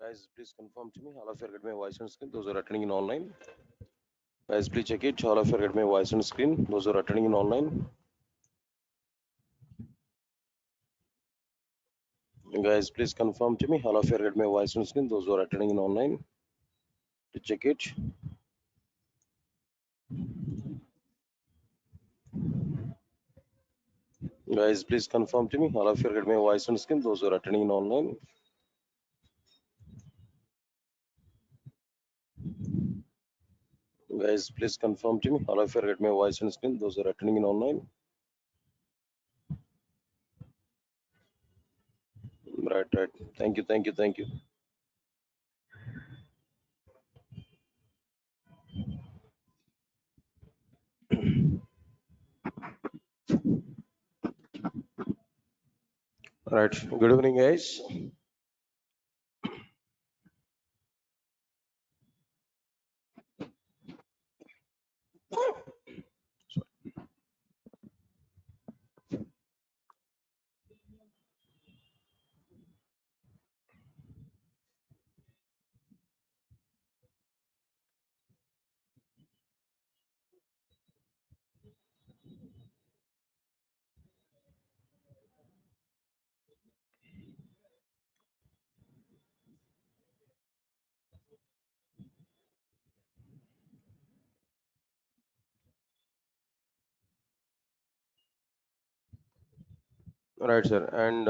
Guys, please confirm to me. All of you get my voice on screen. Those who are attending in online. Guys, please check it. All of you get my voice on screen. Those who are attending in online. Guys, please confirm to me. All of you get my voice on screen. Those who are attending in online. To check it. Guys, please confirm to me. All of you get my voice on screen. Those who are attending in online. Guys, please confirm to me. All of you get my voice on screen. Those who are attending in online. Right, right. Thank you, thank you, thank you. Right. Good evening, guys. Right, sir. And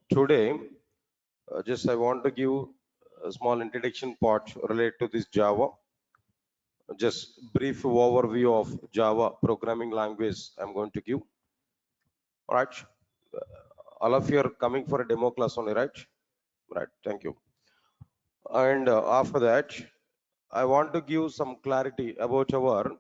today, just I want to give a small introduction part related to this Java. Just brief overview of Java programming language I'm going to give. All right. All of you are coming for a demo class only, right? Right. Thank you. And after that, I want to give some clarity about our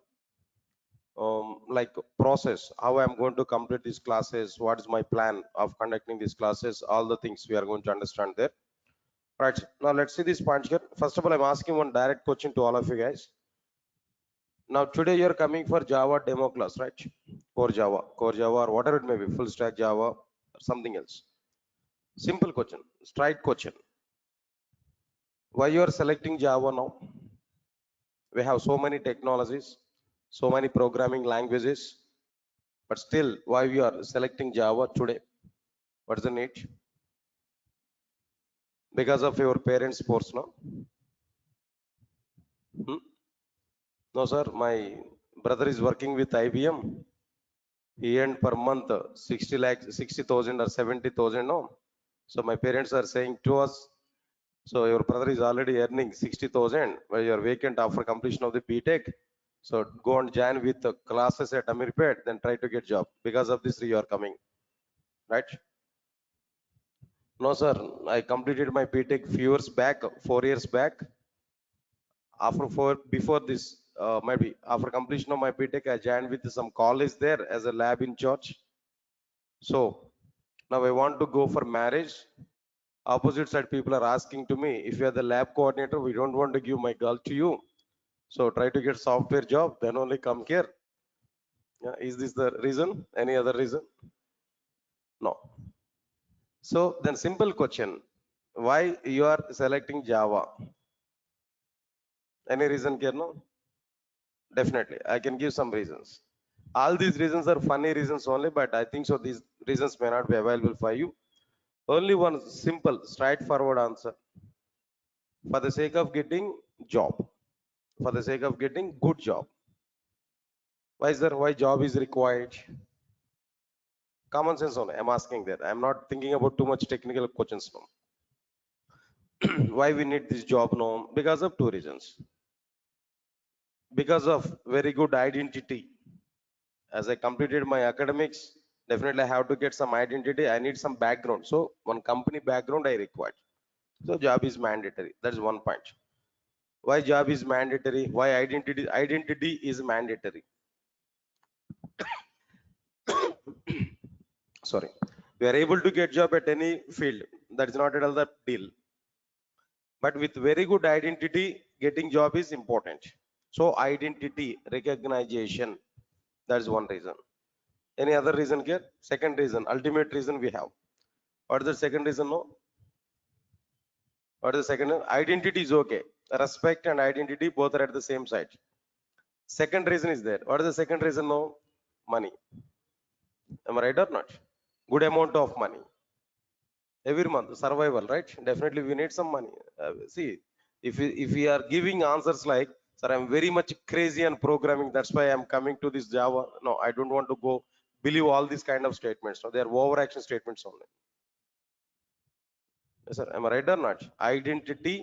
like process, how I'm going to complete these classes, what is my plan of conducting these classes, all the things we are going to understand there. Right. Now let's see this point here. First of all, I'm asking one direct question to all of you guys. Now today you're coming for Java demo class, right? Core Java, or whatever it may be, full stack Java, or something else. Simple question, straight question. Why you are selecting Java now? We have so many technologies, so many programming languages, but still, why we are selecting Java today? What's the need? Because of your parents' force, no? Hmm? No, sir. My brother is working with IBM. He earned per month 60 lakhs, 60,000 or 70,000. No. So my parents are saying to us, so your brother is already earning 60,000 while you are vacant after completion of the BTech. So go and join with the classes at Amirpet, then try to get job. Because of this, you are coming, right? No, sir. I completed my BTech few years back, 4 years back. After before this, maybe after completion of my BTech, I joined with some college there as a lab in charge. So now I want to go for marriage. Opposite side people are asking to me, if you are the lab coordinator, we don't want to give my girl to you, so try to get software job, then only come here. Yeah, is this the reason? Any other reason? No. So then simple question, why you are selecting Java? Any reason here? No. Definitely, I can give some reasons. All these reasons are funny reasons only, but I think so these reasons may not be available for you. Only one simple, straightforward answer. For the sake of getting job, for the sake of getting good job. Why is there? Why job is required? Common sense only. I'm asking that. I'm not thinking about too much technical questions now. Why we need this job now? Because of two reasons. Because of very good identity. As I completed my academics, definitely I have to get some identity. I need some background. So one company background I required. So job is mandatory. That's one point. Why job is mandatory? Why identity is mandatory? Sorry. We are able to get job at any field. That is not at all the deal. But with very good identity, getting job is important. So identity, recognition, that's one reason. Any other reason here? Second reason, ultimate reason we have. What is the second reason? No. What is the second? Identity is okay. Respect and identity both are at the same side. Second reason is there. What is the second reason? No, money. Am I right or not? Good amount of money every month. Survival, right? Definitely, we need some money. See, if we are giving answers like, "Sir, I'm very much crazy on programming. That's why I'm coming to this Java." No, I don't want to go believe all these kind of statements. No, they are overaction statements only. Yes, sir. Am I right or not? Identity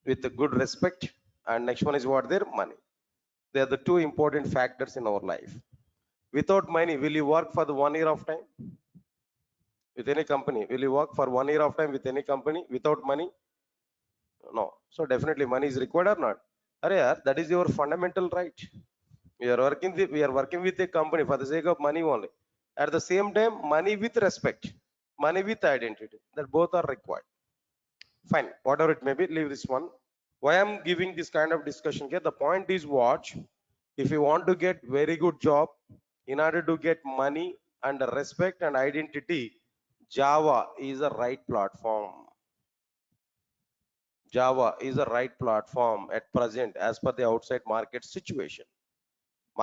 with a good respect, and next one is what? Their money. They are the two important factors in our life. Without money, will you work for the 1 year of time with any company? Will you work for 1 year of time with any company without money? No. So definitely money is required or not? Arey yaar, that is your fundamental right. We are working with a company for the sake of money only. At the same time, money with respect, money with identity. That both are required. Fine. Whatever it may be, leave this one. Why I'm giving this kind of discussion here? The point is what? If you want to get very good job, in order to get money and respect and identity, Java is a right platform. Java is a right platform at present as per the outside market situation.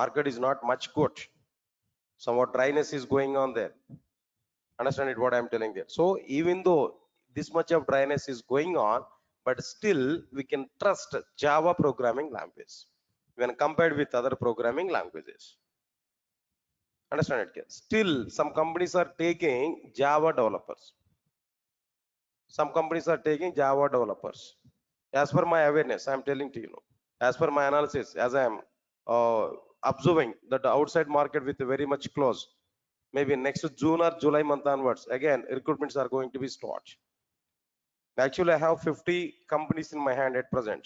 Market is not much good. Somewhat dryness is going on there. Understand it what I'm telling there. So even though this much of dryness is going on, but still we can trust Java programming language when compared with other programming languages. Understand it? Still, some companies are taking Java developers. Some companies are taking Java developers. As per my awareness, I'm telling to you, as per my analysis, as I am observing that the outside market with very much close, maybe next June or July month onwards, again, recruitments are going to be start. Actually, I have 50 companies in my hand at present.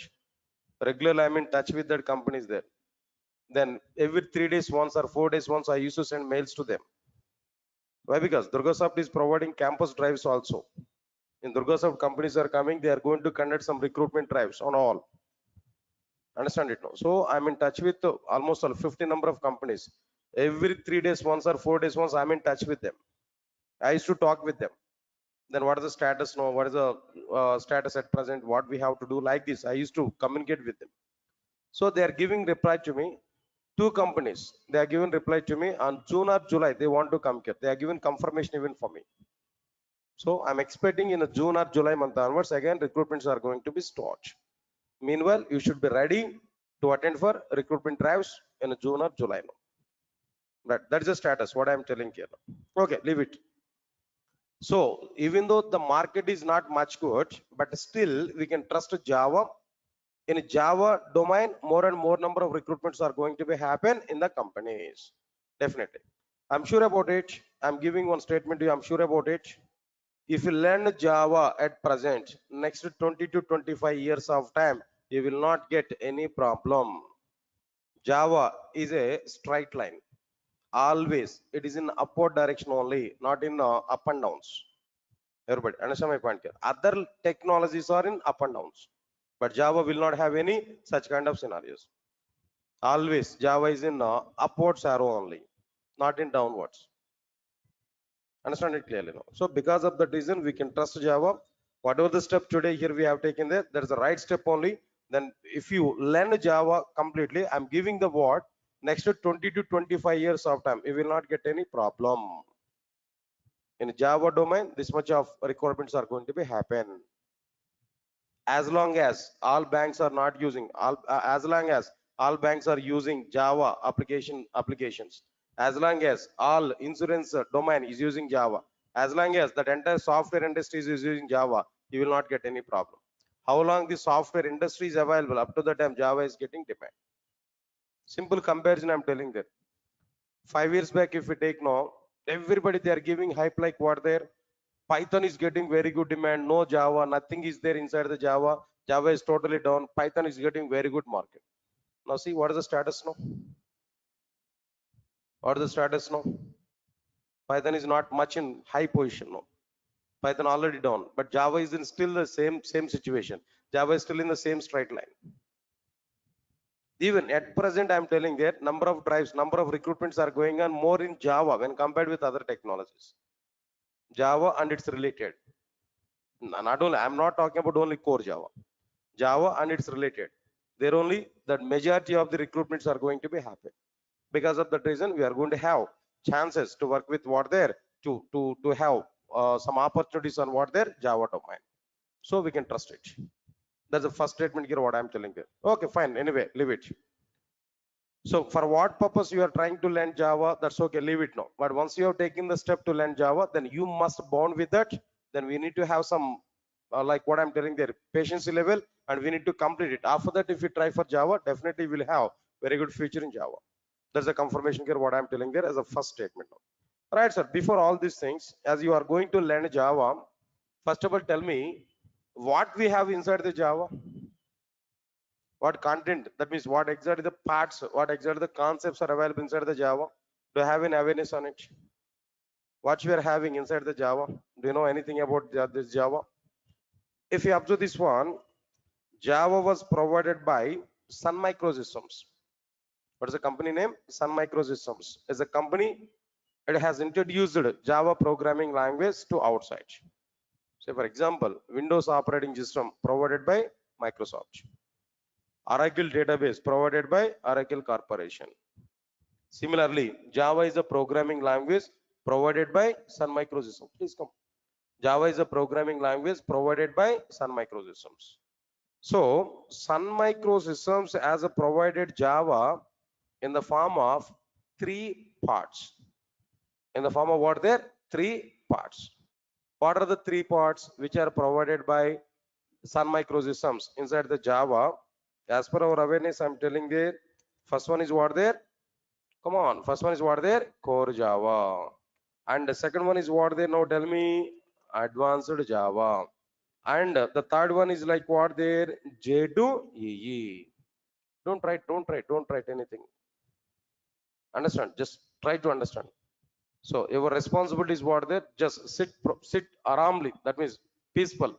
Regularly, I'm in touch with that companies there. Then every 3 days once or 4 days once, I used to send mails to them. Why? Because Durgasoft is providing campus drives also. In Durgasoft, companies are coming, they are going to conduct some recruitment drives on all. Understand it now? So I'm in touch with almost 50 number of companies. Every 3 days once or 4 days once, I'm in touch with them. I used to talk with them. Then what is the status now? What is the status at present? What we have to do like this? I used to communicate with them. So they are giving reply to me. Two companies, they are giving reply to me on June or July. They want to come here. They are giving confirmation even for me. So I'm expecting in a June or July month onwards, again, recruitments are going to be start. Meanwhile, you should be ready to attend for recruitment drives in June or July. Right, that is the status, what I'm telling here. Okay, leave it. So even though the market is not much good, but still we can trust Java. In Java domain, more and more number of recruitments are going to be happen in the companies. Definitely. I'm sure about it. I'm giving one statement to you. I'm sure about it. If you learn Java at present, next 20 to 25 years of time, you will not get any problem. Java is a straight line. Always, it is in upward direction only, not in up and downs. Everybody, understand my point here? Other technologies are in up and downs, but Java will not have any such kind of scenarios. Always, Java is in upwards arrow only, not in downwards. Understand it clearly now. So because of that reason, we can trust Java. Whatever the step today here we have taken there, that is the right step only. Then if you learn Java completely, I'm giving the word, next to 20 to 25 years of time, you will not get any problem. In Java domain, this much of requirements are going to be happen. As long as all banks are not using, as long as all banks are using Java applications, as long as all insurance domain is using Java, as long as that entire software industry is using Java, you will not get any problem. How long the software industry is available, up to the time Java is getting demand. Simple comparison I'm telling that. 5 years back, if we take now, everybody they are giving hype like what there. Python is getting very good demand. No Java, nothing is there inside the Java. Java is totally down. Python is getting very good market. Now see what is the status now? What is the status now? Python is not much in high position now. Python already down, but Java is in still the same situation. Java is still in the same straight line. Even at present, I'm telling that number of drives, number of recruitments are going on more in Java when compared with other technologies. Java and it's related. Not only, I'm not talking about only core Java. Java and it's related. There only the majority of the recruitments are going to be happen. Because of that reason, we are going to have chances to work with what there to have some opportunities on what there Java domain. So we can trust it. That's the first statement here. What I'm telling you. Okay, fine. Anyway, leave it. So for what purpose you are trying to learn Java, that's okay, leave it now. But once you have taken the step to learn Java, then you must bond with that. Then we need to have some, like what I'm telling there, patience level, and we need to complete it. After that, if you try for Java, definitely we'll have very good future in Java. That's a confirmation here, what I'm telling there as a first statement now. Right, sir, before all these things, as you are going to learn Java, first of all, tell me what we have inside the Java. What content, that means what exactly the parts, what exactly the concepts are available inside the Java. Do you have an awareness on it? What you are having inside the Java? Do you know anything about this Java? If you observe this one, Java was provided by Sun Microsystems. What is the company name? Sun Microsystems is a company. It has introduced Java programming language to outside. Say for example, Windows operating system provided by Microsoft. Oracle database provided by Oracle Corporation. Similarly, Java is a programming language provided by Sun Microsystems. Please come. Java is a programming language provided by Sun Microsystems. So, Sun Microsystems has a provided Java in the form of 3 parts. In the form of what there? 3 parts. What are the 3 parts which are provided by Sun Microsystems inside the Java? As per our awareness, I'm telling there. First one is what there? Come on, first one is what there? Core Java. And the second one is what there? Now tell me, advanced Java. And the third one is like what there? J2EE. Don't write anything. Understand? Just try to understand. So your responsibility is what there? Just sit aramly. That means peaceful.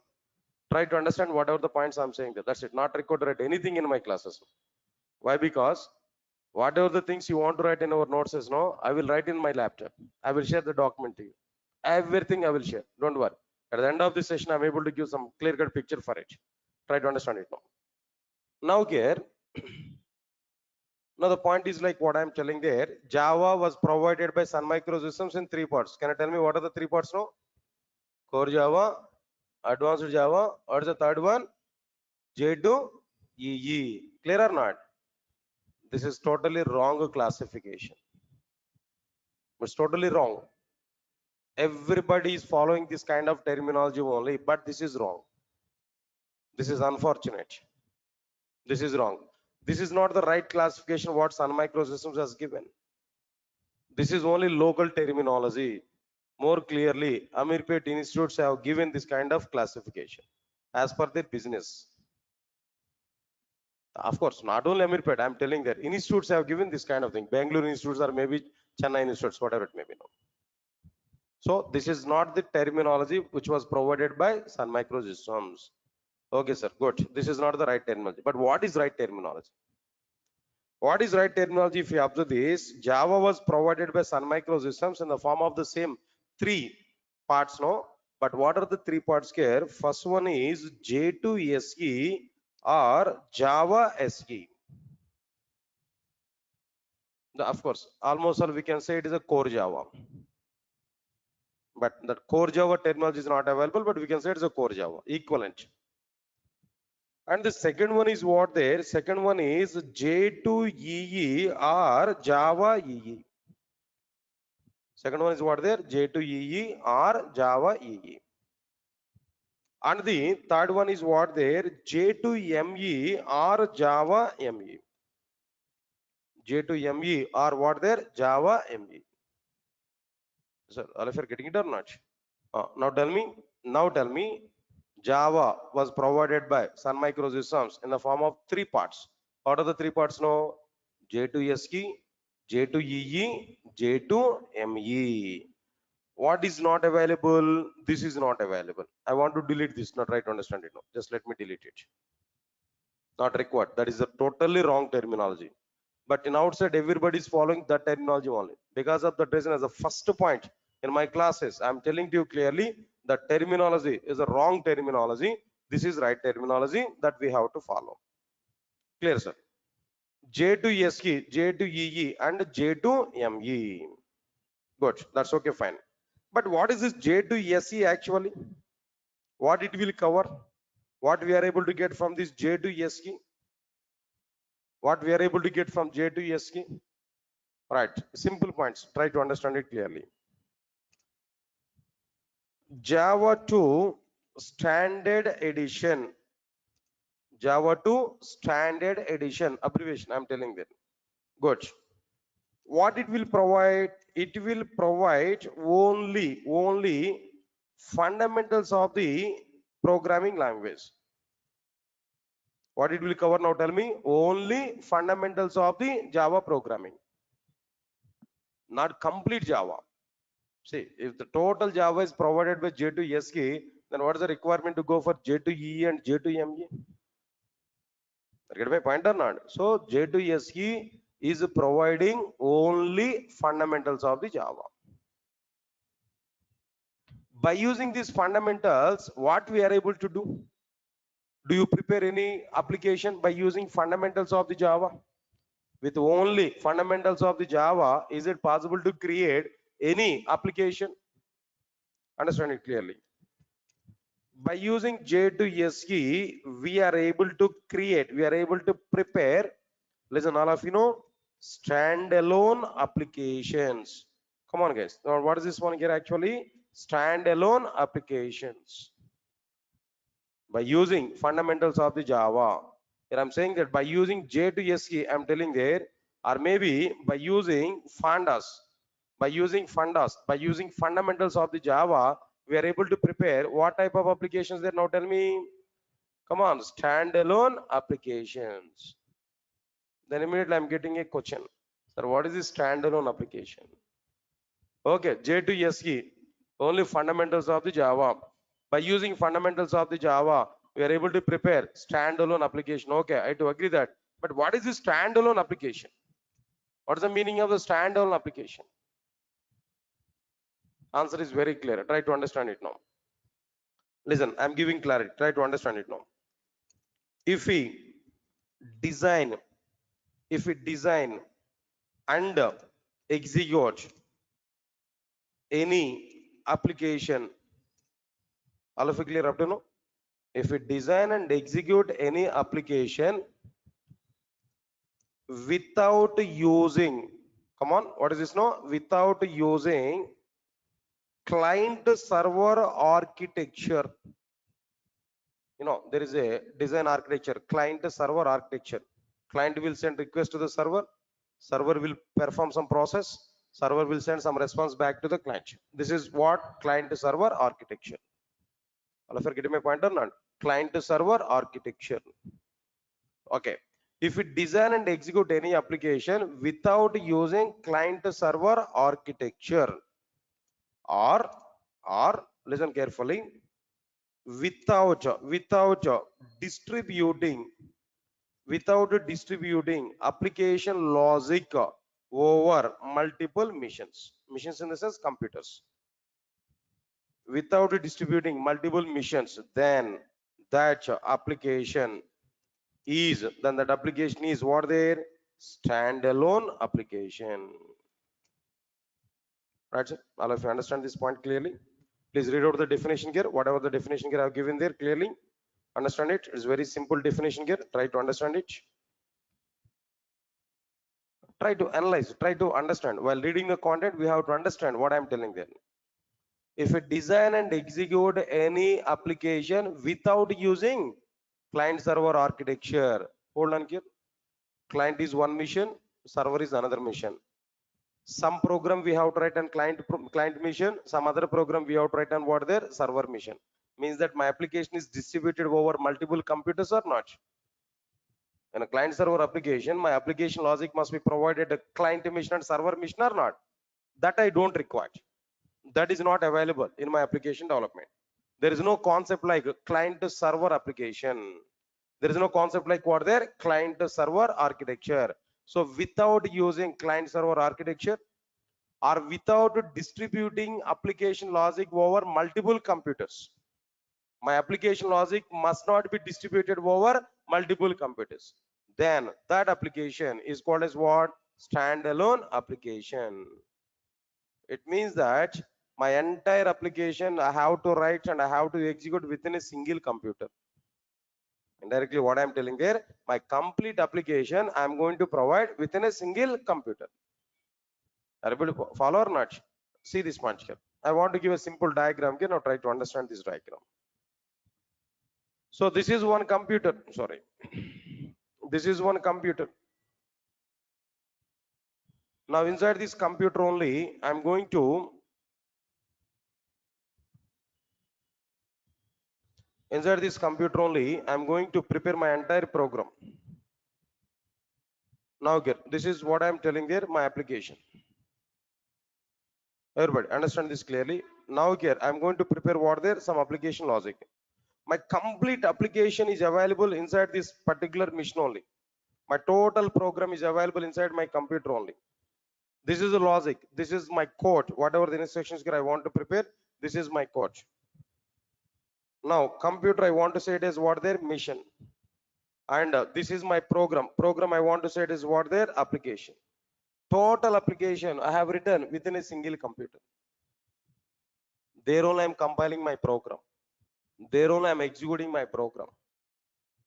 Try to understand whatever the points I'm saying there. That's it. Not record write anything in my classes. Why? Because whatever the things you want to write in our notes is no, I will write in my laptop. I will share the document to you. Everything I will share. Don't worry. At the end of the session, I'm able to give some clear-cut picture for it. Try to understand it now. Now here, now the point is like what I'm telling there. Java was provided by Sun Microsystems in 3 parts. Can you tell me what are the 3 parts now? Core Java, Advanced Java, or the third one? J2EE. Clear or not? This is totally wrong classification. It's totally wrong. Everybody is following this kind of terminology only, but this is wrong. This is unfortunate. This is wrong. This is not the right classification what Sun Microsystems has given. This is only local terminology. More clearly, Amirpet institutes have given this kind of classification as per their business. Of course, not only Amirpet, I'm telling that institutes have given this kind of thing. Bangalore institutes or maybe Chennai institutes, whatever it may be. So this is not the terminology which was provided by Sun Microsystems. Okay, sir, good. This is not the right terminology. But what is right terminology? What is right terminology? If you observe this, Java was provided by Sun Microsystems in the form of the same 3 parts, no? But what are the 3 parts here? First one is J2SE or Java SE. Of course, almost all we can say it is a core Java. But that core Java terminology is not available, but we can say it's a core Java, equivalent. And the second one is what there? Second one is J2EE or Java EE. Second one is what there? J2EE or Java EE. And the third one is what there? J2ME or Java ME. J2ME or what there? Java ME. Sir, all of you are getting it or not? Now tell me, Java was provided by Sun Microsystems in the form of 3 parts. What are the 3 parts now? J2SE, J2EE, J2ME. What is not available? This is not available. I want to delete this, not try to understand it now. Just let me delete it. Not required. That is a totally wrong terminology. But in outside, everybody is following that terminology only. Because of that reason, as a first point, In my classes, I'm telling to you clearly, the terminology is a wrong terminology. This is right terminology that we have to follow. Clear, sir? J to SE, J to EE, and J to ME. Good, that's okay, fine. But what is this J to SE actually? What it will cover? What we are able to get from this J to SE? What we are able to get from J to SE? Right, simple points. Try to understand it clearly. Java 2 Standard Edition. Java 2 Standard Edition. Abbreviation, I'm telling them. Good. What it will provide? It will provide only fundamentals of the programming language. What it will cover now? Tell me. Only fundamentals of the Java programming. Not complete Java. See, if the total Java is provided by J to SE, then what is the requirement to go for J to E and J to ME? Get my point or not? So J to SE is providing only fundamentals of the Java. By using these fundamentals, what we are able to do? Do you prepare any application by using fundamentals of the Java? With only fundamentals of the Java, is it possible to create any application? Understand it clearly. By using J to SE, we are able to create, we are able to prepare, listen, all of you know, standalone applications. Come on, guys. Now, what is this one here actually? Standalone applications. By using fundamentals of the Java. Here I'm saying that by using J to SE, I'm telling there, or maybe by using fundas, by using fundamentals of the Java, we are able to prepare what type of applications there? Now tell me. Come on, standalone applications. Then immediately I'm getting a question. Sir, what is this standalone application? Okay, J to SE, only fundamentals of the Java. By using fundamentals of the Java, we are able to prepare standalone application. Okay, I do agree that. But what is this standalone application? What is the meaning of the standalone application? Answer is very clear. Try to understand it now. Listen, I'm giving clarity. Try to understand it now. If we design, and execute any application, all of you clear up to now? If we design and execute any application without using, come on, what is this now? Without using client server architecture. You know, there is a design architecture, client server architecture. Client will send request to the server, server will perform some process, server will send some response back to the client. This is what client server architecture. All of you are getting my point or not? Client server architecture. Okay. If we design and execute any application without using client server architecture, or listen carefully, without distributing application logic over multiple machines in the sense computers, without distributing multiple machines, then that application is what there? Standalone application. Right, sir? All of you understand this point clearly? Please read out the definition here. Whatever the definition here I've given there, clearly understand it. It's very simple definition here. Try to understand it. Try to analyze, try to understand. While reading the content, we have to understand what I'm telling there. If we design and execute any application without using client server architecture, hold on here. Client is one mission, server is another mission. Some program we have to write on client mission, some other program we have to write on what their server mission. Means that my application is distributed over multiple computers or not. In a client server application, my application logic must be provided a client mission and server mission or not. That I don't require. That is not available in my application development. There is no concept like client server application. There is no concept like what there? Client server architecture. So without using client server architecture, or without distributing application logic over multiple computers. My application logic must not be distributed over multiple computers. Then that application is called as what? Standalone application. It means that my entire application I have to write and I have to execute within a single computer. Indirectly, what I'm telling there, my complete application I'm going to provide within a single computer. Are you able to follow or not? See this punch here. I want to give a simple diagram here. Now try to understand this diagram. So this is one computer. Sorry. This is one computer. Now inside this computer only, I'm going to prepare my entire program. Now here, this is what I'm telling there, my application. Everybody understand this clearly. Now here, I'm going to prepare what there, some application logic. My complete application is available inside this particular machine only. My total program is available inside my computer only. This is the logic. This is my code. Whatever the instructions here I want to prepare, this is my code. Now computer I want to say it is what their mission. And this is my program. Program I want to say it is what their application. Total application I have written within a single computer. There only I am compiling my program. There only I am executing my program.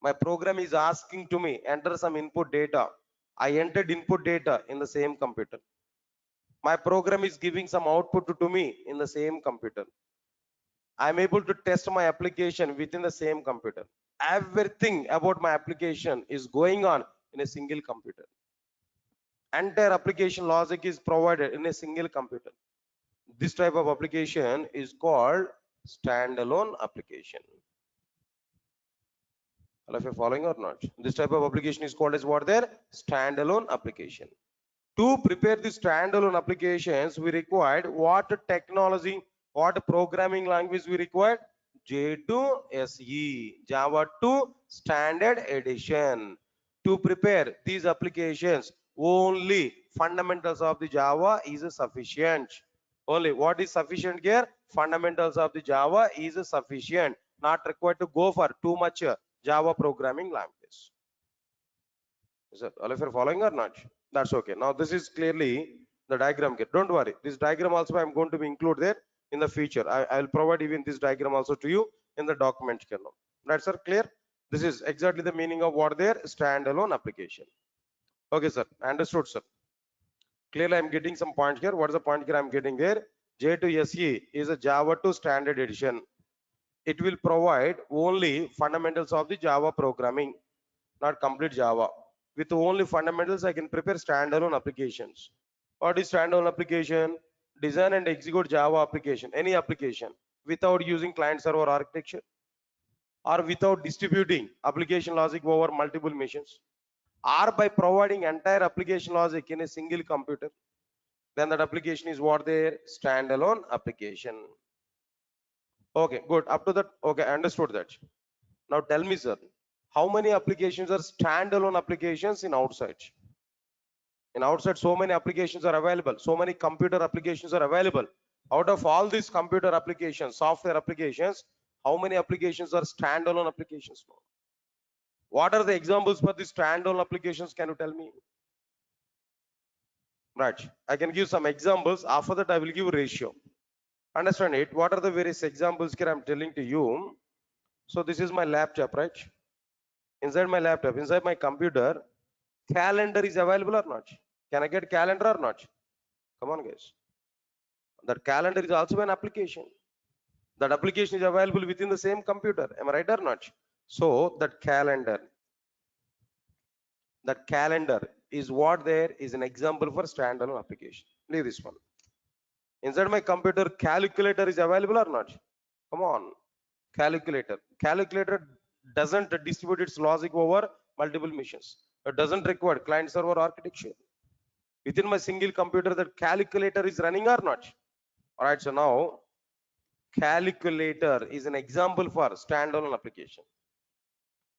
My program is asking to me enter some input data. I entered input data in the same computer. My program is giving some output to me in the same computer. I am able to test my application within the same computer. Everything about my application is going on in a single computer. Entire application logic is provided in a single computer. This type of application is called standalone application. All of you following or not? This type of application is called as what there? Standalone application. To prepare the standalone applications, we required what technology, what programming language we required? J2SE, Java 2 Standard Edition. To prepare these applications, only fundamentals of the Java is sufficient. Only what is sufficient here? Fundamentals of the Java is sufficient. Not required to go for too much Java programming language. Is it all of you are following or not? That's okay. Now this is clearly the diagram here. Don't worry. This diagram also I'm going to be include there in the future. I will provide even this diagram also to you in the document here now. That's sir clear. This is exactly the meaning of what there standalone application. Okay, sir. Understood, sir. Clearly, I'm getting some point here. What is the point here I'm getting there? J2SE is a Java 2 standard edition. It will provide only fundamentals of the Java programming, not complete Java. With only fundamentals, I can prepare standalone applications. What is standalone application? Design and execute Java application, any application, without using client-server architecture or without distributing application logic over multiple machines, or by providing entire application logic in a single computer. Then that application is what their standalone application. Okay, good. Up to that, okay, I understood that. Now tell me, sir, how many applications are standalone applications in outside? In outside, so many applications are available. So many computer applications are available. Out of all these computer applications, software applications, how many applications are standalone applications? What are the examples for these standalone applications? Can you tell me? Right. I can give some examples. After that, I will give ratio. Understand it? What are the various examples here I'm telling to you? So this is my laptop, right? Inside my laptop, inside my computer, calendar is available or not? Can I get calendar or not? Come on, guys. That calendar is also an application. That application is available within the same computer. Am I right or not? So that calendar is what there is an example for standalone application. Leave this one. Inside my computer, calculator is available or not? Come on, calculator. Calculator doesn't distribute its logic over multiple machines. It doesn't require client-server architecture. Within my single computer, that calculator is running or not? All right, so now calculator is an example for standalone application.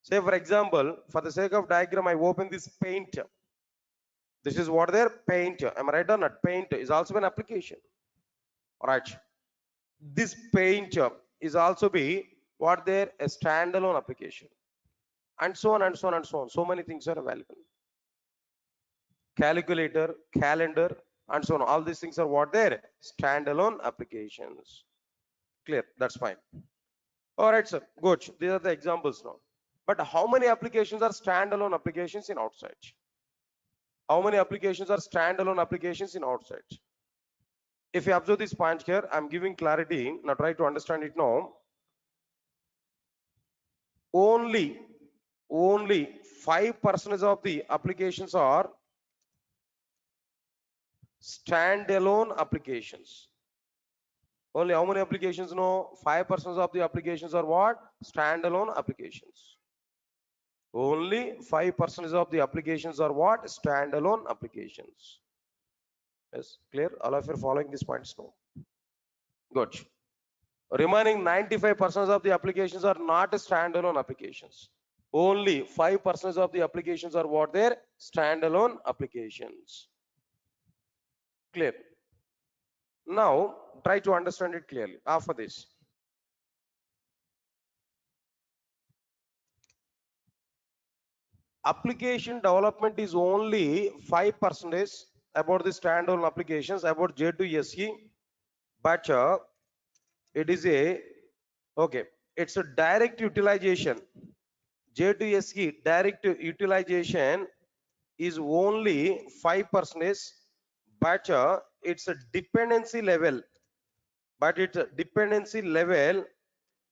Say for example, for the sake of diagram, I open this paint. This is what their paint. Am I right or not? Paint is also an application. All right. This paint is also be what their a standalone application, and so on and so on and so on. So many things are available. Calculator, calendar, and so on. All these things are what their standalone applications. Clear? That's fine. All right, sir. Good. These are the examples now. But how many applications are standalone applications in outside? How many applications are standalone applications in outside? If you observe this point here, I'm giving clarity. Now try to understand it now. Only 5% of the applications are standalone applications. Only how many applications? No, 5% of the applications are what? Standalone applications. Only 5% of the applications are what? Standalone applications. Yes, clear? All of you are following these points now. Good. Remaining 95% of the applications are not standalone applications. Only 5% of the applications are what? They're standalone applications. Clear? Now try to understand it clearly after this. Application development is only 5% about the standalone applications about J2SE, but it is a okay. It's a direct utilization. J2SE direct utilization is only 5%, but it's a dependency level. But its dependency level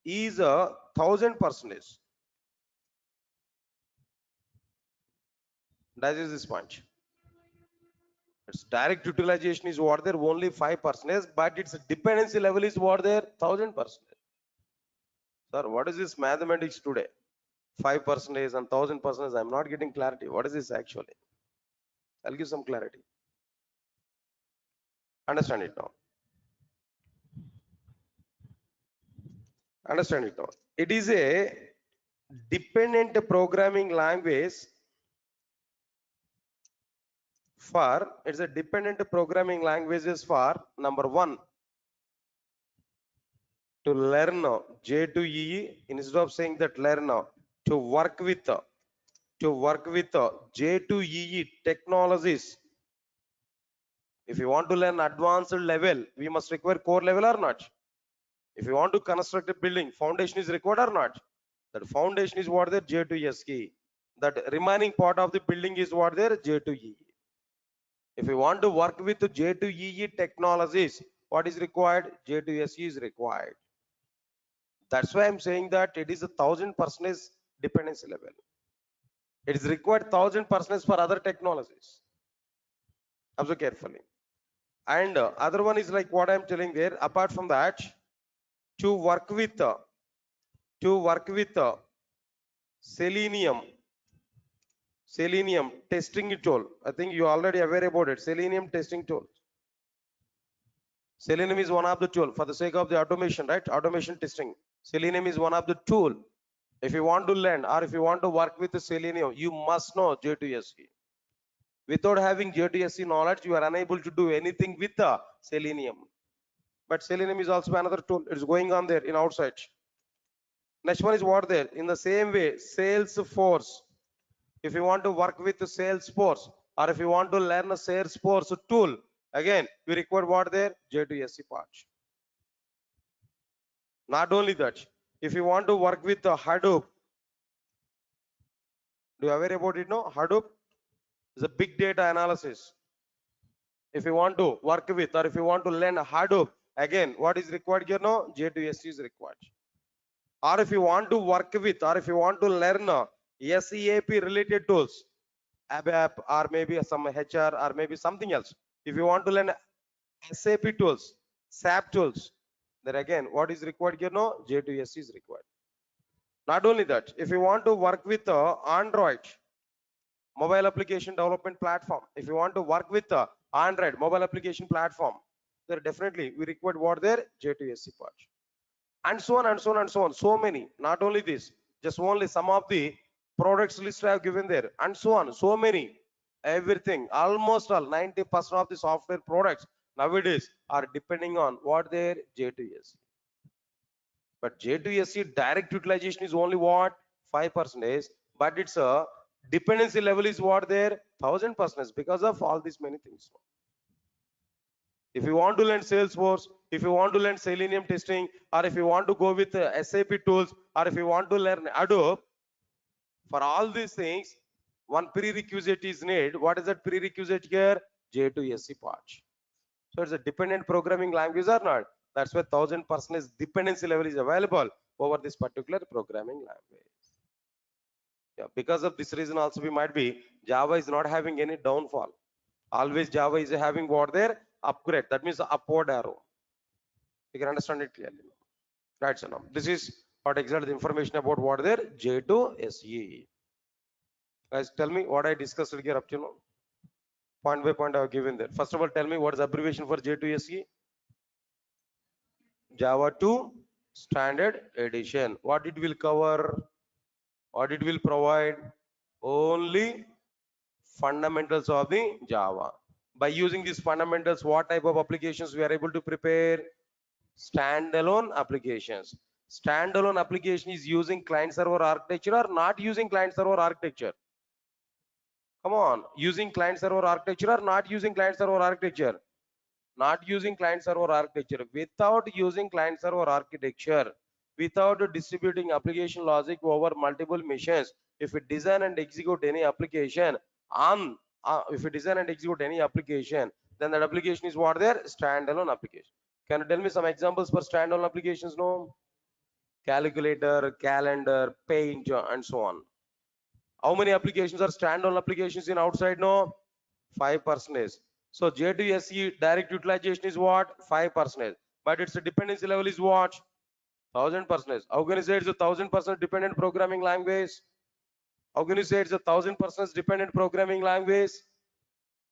is a 1000%. That is this point. Its direct utilization is what there only 5%, but its dependency level is what there 1000%. Sir, what is this mathematics today? 5% and 1000%. I'm not getting clarity. What is this actually? I'll give some clarity. Understand it now. Understand it now. It is a dependent programming language for, it's a dependent programming languages for number one, to learn J2EE instead of saying that learn, to work with J2EE technologies. If you want to learn advanced level, we must require core level or not? If you want to construct a building, foundation is required or not? That foundation is what there J2SE. That remaining part of the building is what there J2EE. If you want to work with J2EE technologies, what is required? J2SE is required. That's why I'm saying that it is a 1000% dependency level. It is required 1000% for other technologies. Observe carefully. And other one is like what I'm telling there. Apart from that, to work with Selenium testing tool. I think you already aware about it. Selenium testing tool. Selenium is one of the tool for the sake of the automation, right? Automation testing. Selenium is one of the tool. If you want to learn or if you want to work with the Selenium, you must know J2SE. Without having J2SE knowledge, you are unable to do anything with the Selenium. But Selenium is also another tool. It's going on there in outside. Next one is what there? In the same way, Salesforce. If you want to work with the Salesforce or if you want to learn a Salesforce tool, again, we require what there? J2SE part. Not only that, if you want to work with the Hadoop, do you aware about it? No, Hadoop is a big data analysis. If you want to work with or if you want to learn Hadoop, again, what is required here? No, J2SE is required. Or if you want to work with or if you want to learn SEAP related tools, ABAP or maybe some HR or maybe something else. If you want to learn SAP tools, SAP tools, then again, what is required here? No, J2SE is required. Not only that, if you want to work with Android mobile application development platform, if you want to work with Android mobile application platform, then definitely we require what there J2SE part, and so on and so on and so on. So many. Not only this, just only some of the products list I have given there, and so on. So many. Everything, almost all 90% of the software products nowadays are depending on what their J2SE. But J2SE direct utilization is only what 5%, but its a dependency level is what their 1000% because of all these many things. If you want to learn Salesforce, if you want to learn Selenium testing, or if you want to go with SAP tools, or if you want to learn Adobe, for all these things, one prerequisite is needed. What is that prerequisite here? J2SE patch. So it's a dependent programming language or not? That's why 1000% dependency level is available over this particular programming language. Yeah, because of this reason also we might be Java is not having any downfall. Always Java is having what there upgrade. That means upward arrow. You can understand it clearly. Right, so now this is what exactly the information about what there J2SE. Guys, tell me what I discussed here up to now. Point by point I have given there. First of all, tell me what is abbreviation for J2SE? Java 2 Standard Edition. What it will cover? What it will provide? Only fundamentals of the Java. By using these fundamentals, what type of applications we are able to prepare? Standalone applications. Standalone application is using client server architecture or not using client server architecture? Come on, using client server architecture or not using client server architecture? Not using client server architecture. Without using client server architecture, without distributing application logic over multiple machines, if we design and execute any application on if we design and execute any application, then that application is what there standalone application. Can you tell me some examples for standalone applications? No, calculator, calendar, paint, and so on. How many applications are standalone applications in outside? No, 5%. So J2SE direct utilization is what 5%, but its dependency level is what 1000%. How can you say it's a 1000% dependent programming language? How can you say it's a 1000% dependent programming language?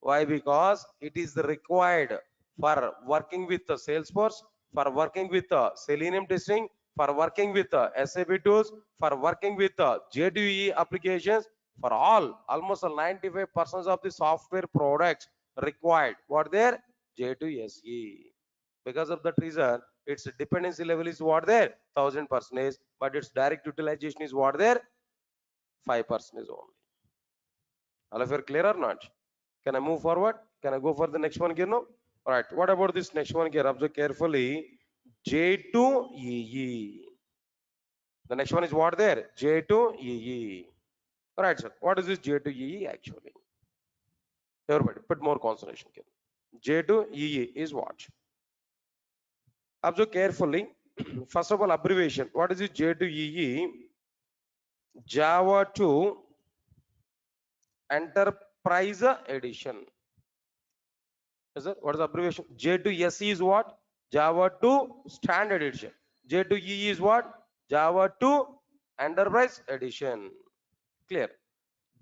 Why? Because it is required for working with the Salesforce, for working with the Selenium testing, for working with the SAP tools, for working with the J2E applications, for almost 95% of the software products required. What there? J2SE. Because of that reason, its dependency level is what there? 1000%, but its direct utilization is what there? 5% only. All of you are clear or not? Can I move forward? Can I go for the next one here now? All right. What about this next one here? Observe carefully. J2EE. The next one is what there? J2EE. All right, sir. What is this J2EE actually? Everybody, put more concentration here. J2EE is what? Observe carefully. First of all, abbreviation. What is this J2EE? Java 2 Enterprise Edition. Is it? What is the abbreviation? J2SE is what? Java 2 Standard Edition. J2EE is what? Java 2 Enterprise Edition. Clear?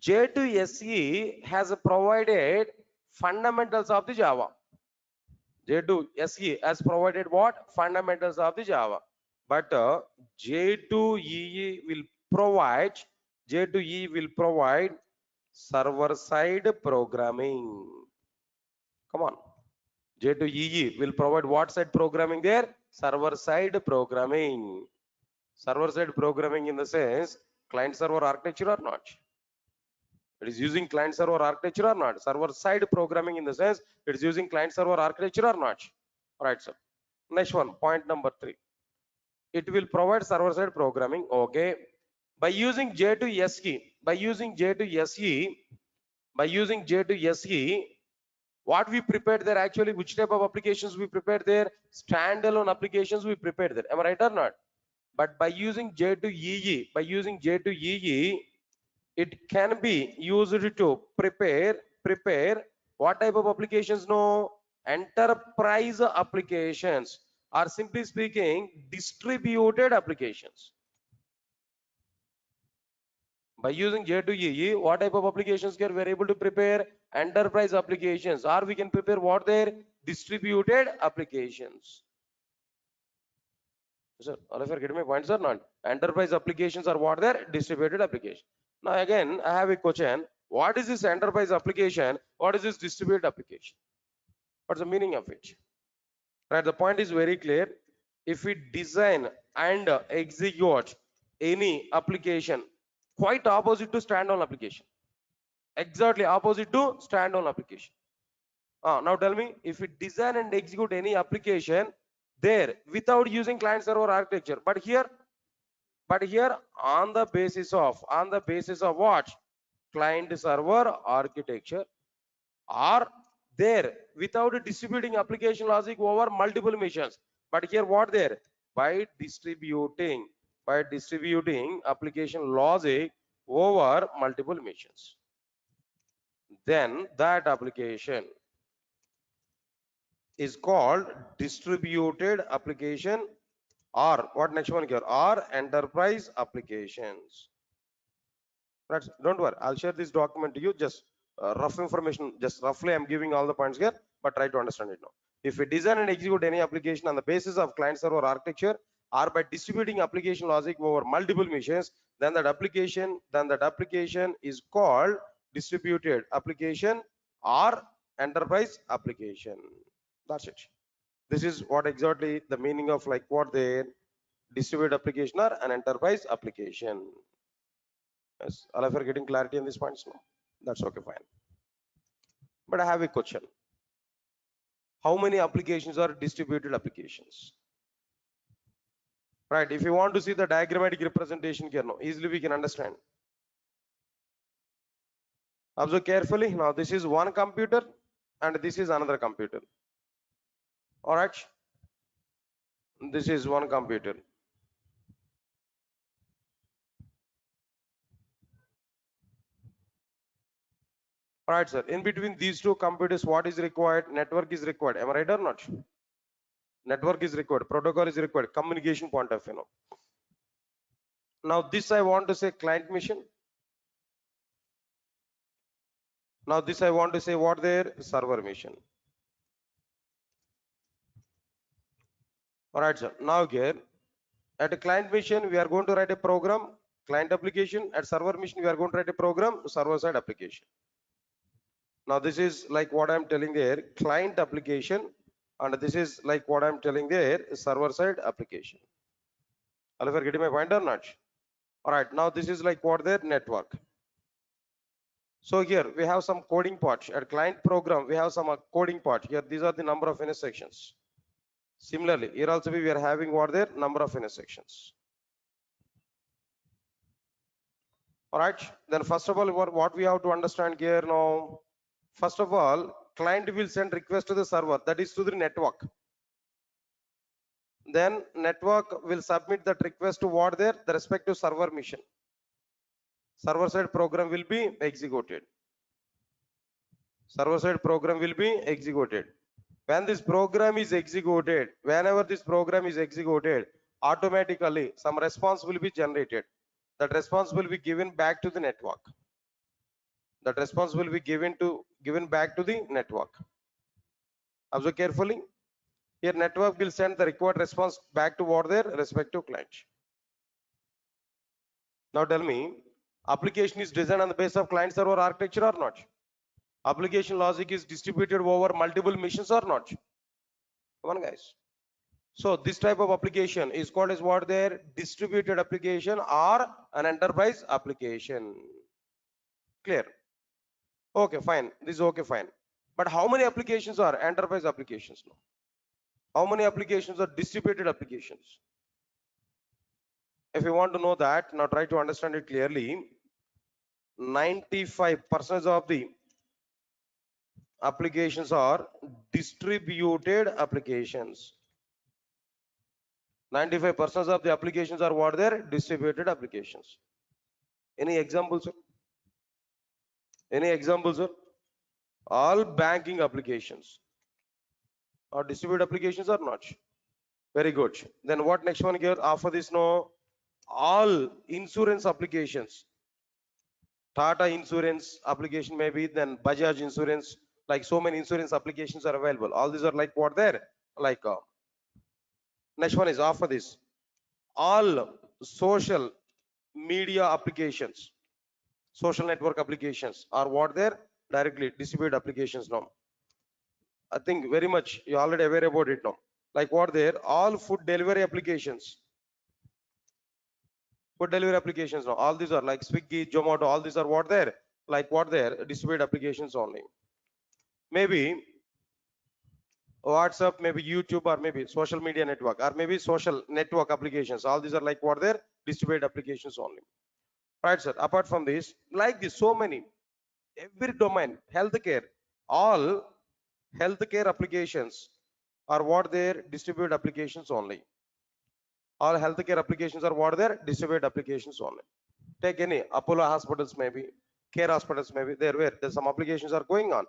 J2SE has provided fundamentals of the Java. J2SE has provided what? Fundamentals of the Java. But J2EE will provide server-side programming. Come on. J2EE will provide what side programming there? Server-side programming. Server-side programming in the sense client-server architecture or not? It is using client-server architecture or not? Server-side programming in the sense it is using client-server architecture or not? All right, sir. Next one, point number 3. It will provide server-side programming. Okay. By using J2SE, what we prepared there actually, which type of applications we prepared there? Standalone applications we prepared there. Am I right or not? But by using J2EE, it can be used to prepare what type of applications? No, enterprise applications, or simply speaking, distributed applications. By using J2EE, what type of applications can we are able to prepare? Enterprise applications, or we can prepare what there? Distributed applications. Sir, all of you are getting my points or not? Enterprise applications are what there? Distributed application. Now again, I have a question. What is this enterprise application? What is this distributed application? What's the meaning of it? Right, the point is very clear. If we design and execute any application, quite opposite to standalone application, exactly opposite to standalone application. Now tell me, if we design and execute any application there without using client server architecture, but here on the basis of what? Client server architecture, or there without distributing application logic over multiple machines. But here what there? By distributing application logic over multiple machines, then that application is called distributed application, or what next one here, or enterprise applications. Right, don't worry, I'll share this document to you, just rough information, just roughly I'm giving all the points here, but try to understand it now. If we design and execute any application on the basis of client server architecture, or by distributing application logic over multiple machines, then that application is called distributed application or enterprise application. That's it. This is what exactly the meaning of like what they distributed application or an enterprise application. Yes, all of you are getting clarity on these points now. That's okay, fine. But I have a question. How many applications are distributed applications? Right, if you want to see the diagrammatic representation here now, easily we can understand. Observe carefully. Now this is one computer and this is another computer. All right. This is one computer. All right, sir. In between these two computers, what is required? Network is required. Am I right or not? Network is required. Protocol is required. Communication point of view. Now this I want to say client mission. Now this I want to say what there? Server mission. All right, sir. Now here at a client mission, we are going to write a program, client application. At server mission, we are going to write a program, server side application. Now this is like what I'm telling there, client application, and this is like what I'm telling there, server side application. All of you are getting my point or not? All right, now this is like what there, network. So here we have some coding part. At client program, we have some coding part. Here these are the number of intersections. Similarly, here also we are having what there, number of intersections. All right, then first of all, what we have to understand here now, first of all, client will send request to the server, that is to the network. Then network will submit that request to what there, the respective server mission. Server side program will be executed. Server side program will be executed. When this program is executed, whenever this program is executed, automatically some response will be generated. That response will be given back to the network. That response will be given back to the network. Observe carefully. Here network will send the required response back to what their respective client. Now tell me, application is designed on the basis of client server architecture or not? Application logic is distributed over multiple machines or not? Come on guys. So this type of application is called as what their distributed application or an enterprise application. Clear? Okay, fine. This is okay, fine. But how many applications are enterprise applications now? How many applications are distributed applications? If you want to know that, now try to understand it clearly. 95% of the applications are distributed applications. 95% of the applications are what they're distributed applications. Any examples, sir? Any examples, sir? All banking applications are distributed applications or not? Very good. Then what next one here? After this, no, all insurance applications. Tata insurance application maybe, then Bajaj insurance, like so many insurance applications are available. All these are like what there, like next one is after this, all social media applications. social network applications are what they're directly distributed applications now. I think very much you already aware about it now. Like what they're all food delivery applications. Food delivery applications now. All these are like Swiggy, Zomato, all these are what they're like what they're distributed applications only. Maybe WhatsApp, maybe YouTube, or maybe social media network, or maybe social network applications. All these are like what they're distributed applications only. Right, sir. Apart from this, like this, so many, every domain, healthcare, all healthcare applications are what they're distributed applications only. All healthcare applications are what they're distributed applications only. Take any Apollo hospitals, maybe care hospitals, maybe there where there's some applications are going on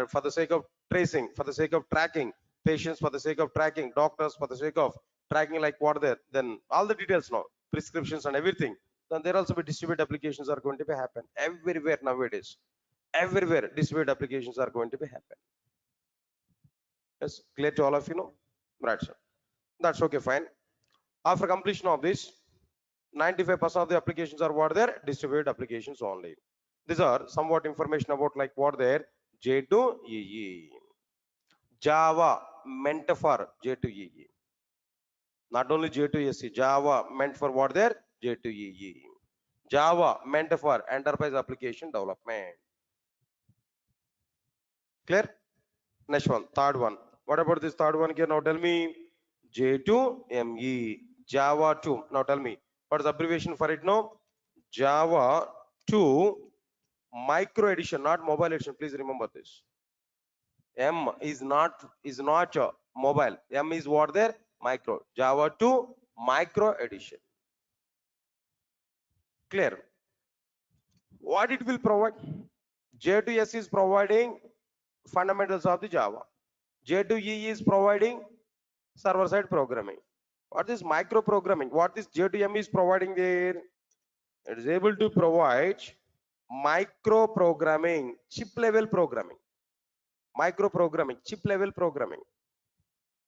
for the sake of tracing, for the sake of tracking patients, for the sake of tracking doctors, for the sake of tracking like what there, then all the details now, prescriptions and everything. Then there also be distributed applications are going to be happen everywhere nowadays. Everywhere distributed applications are going to be happen. Yes, clear to all of you know? Right, sir. That's okay, fine. After completion of this, 95% of the applications are what they're distributed applications only. These are somewhat information about like what they're J2EE. Java meant for J2EE. Not only J2SE, Java meant for what they're J2EE. Java meant for enterprise application development. Clear? Next one, third one. What about this third one here? Now tell me J2ME. Java 2. Now tell me what is the abbreviation for it now? Java 2 micro edition, not mobile edition. Please remember this. M is not mobile. M is what there? Micro. Java 2 micro edition. Clear? What it will provide? J2S is providing fundamentals of the Java. J2E is providing server side programming. What is micro programming? What this J2M is providing there? It is able to provide micro programming, chip level programming, micro programming, chip level programming.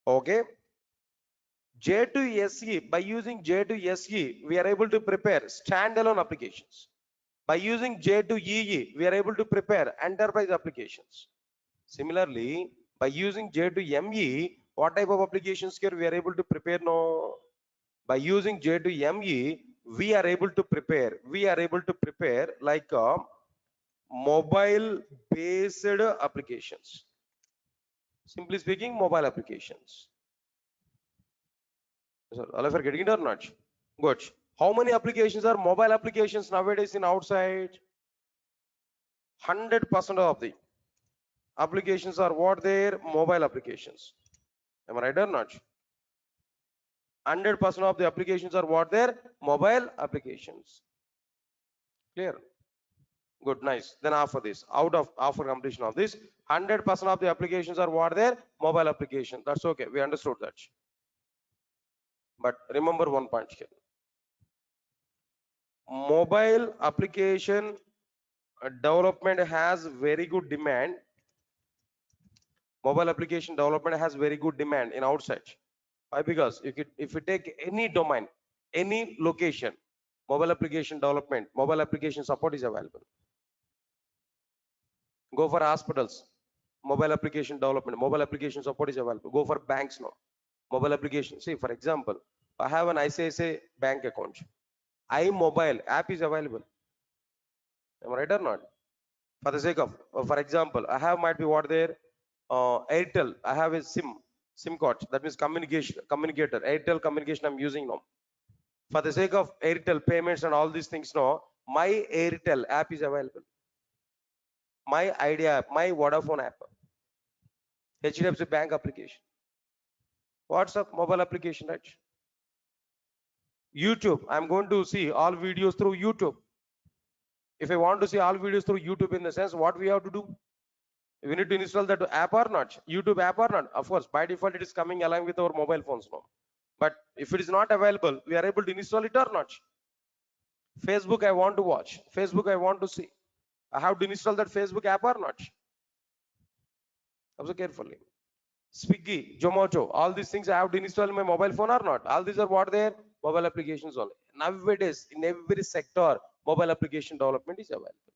Okay. J2SE, by using J2SE, we are able to prepare standalone applications. By using J2EE, we are able to prepare enterprise applications. Similarly, by using J2ME, what type of applications here we are able to prepare now? By using J2ME, we are able to prepare like mobile based applications. Simply speaking, mobile applications. So, all of you are getting it or not? Good. How many applications are mobile applications nowadays in outside? 100% of the applications are what they're mobile applications. Am I right or not? 100% of the applications are what they're mobile applications. Clear? Good, nice. Then after this, after completion of this, 100% of the applications are what they're mobile applications. That's okay. We understood that. But remember one point here. Mobile application development has very good demand. Mobile application development has very good demand in outside. Why? Because if you take any domain, any location, mobile application development, mobile application support is available. Go for hospitals, mobile application development, mobile application support is available. Go for banks now, mobile application. See, for example, I have an ICICI bank account. iMobile app is available. Am I right or not? For the sake of, for example, I have might be what there, Airtel. I have a SIM card. That means communicator. Airtel communication I'm using now. For the sake of Airtel payments and all these things now, my Airtel app is available. My Idea app, my Vodafone app, HDFC bank application, WhatsApp mobile application, right? YouTube, I'm going to see all videos through YouTube. If I want to see all videos through YouTube, in the sense, what we have to do? We need to install that app or not? YouTube app or not? Of course, by default, it is coming along with our mobile phones now. But if it is not available, we are able to install it or not? Facebook, I want to watch. Facebook, I want to see. I have to install that Facebook app or not? Observe carefully. Swiggy, Zomato, all these things I have to install in my mobile phone or not? All these are what they are? Mobile applications only. Nowadays, in every sector, mobile application development is available.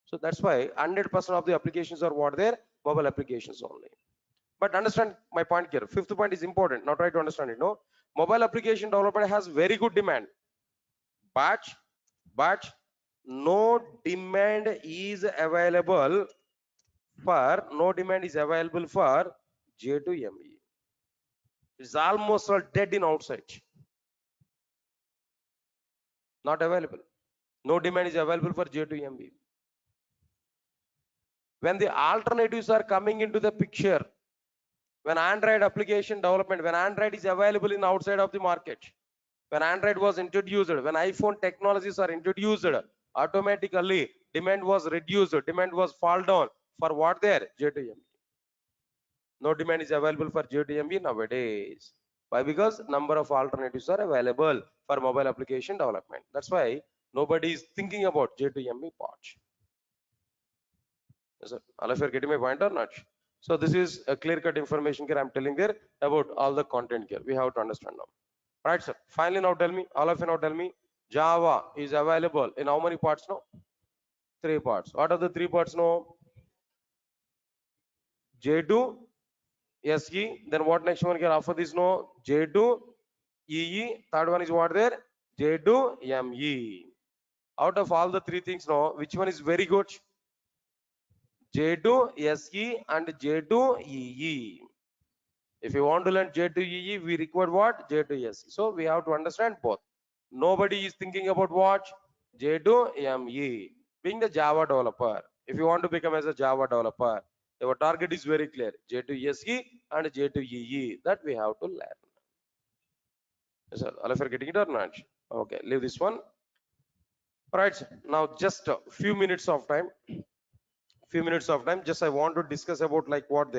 So that's why 100% of the applications are what there, mobile applications only. But understand my point here. Fifth point is important. Now try to understand it. No, mobile application development has very good demand, but no demand is available for J2ME. It's almost all dead in outside. Not available. No demand is available for J2ME. When the alternatives are coming into the picture, when Android application development, when Android is available in outside of the market, when Android was introduced, when iPhone technologies are introduced, automatically demand was reduced, demand was fall down for what there? J2ME. No demand is available for J2ME nowadays. Why? Because number of alternatives are available for mobile application development. That's why nobody is thinking about J2ME part. Yes, sir. All of you are getting my point or not? So this is a clear-cut information here I'm telling there about all the content here. We have to understand now. Right, sir. Finally, now tell me, all of you now tell me, Java is available in how many parts now? 3 parts. What are the 3 parts now? J2 SE. Then what next one here after this? No, J2 EE. Third one is what there? J2 ME. Out of all the 3 things now, which one is very good? J2 SE and J2 EE. If you want to learn J2EE, we require what? J2SE. So we have to understand both. Nobody is thinking about what? J2ME. Being the Java developer, if you want to become as a Java developer, your target is very clear. J2SE and J2EE. That we have to learn. Yes, sir. All of you are getting it or not? Okay, leave this one. All right, now just a few minutes of time. Just I want to discuss about like what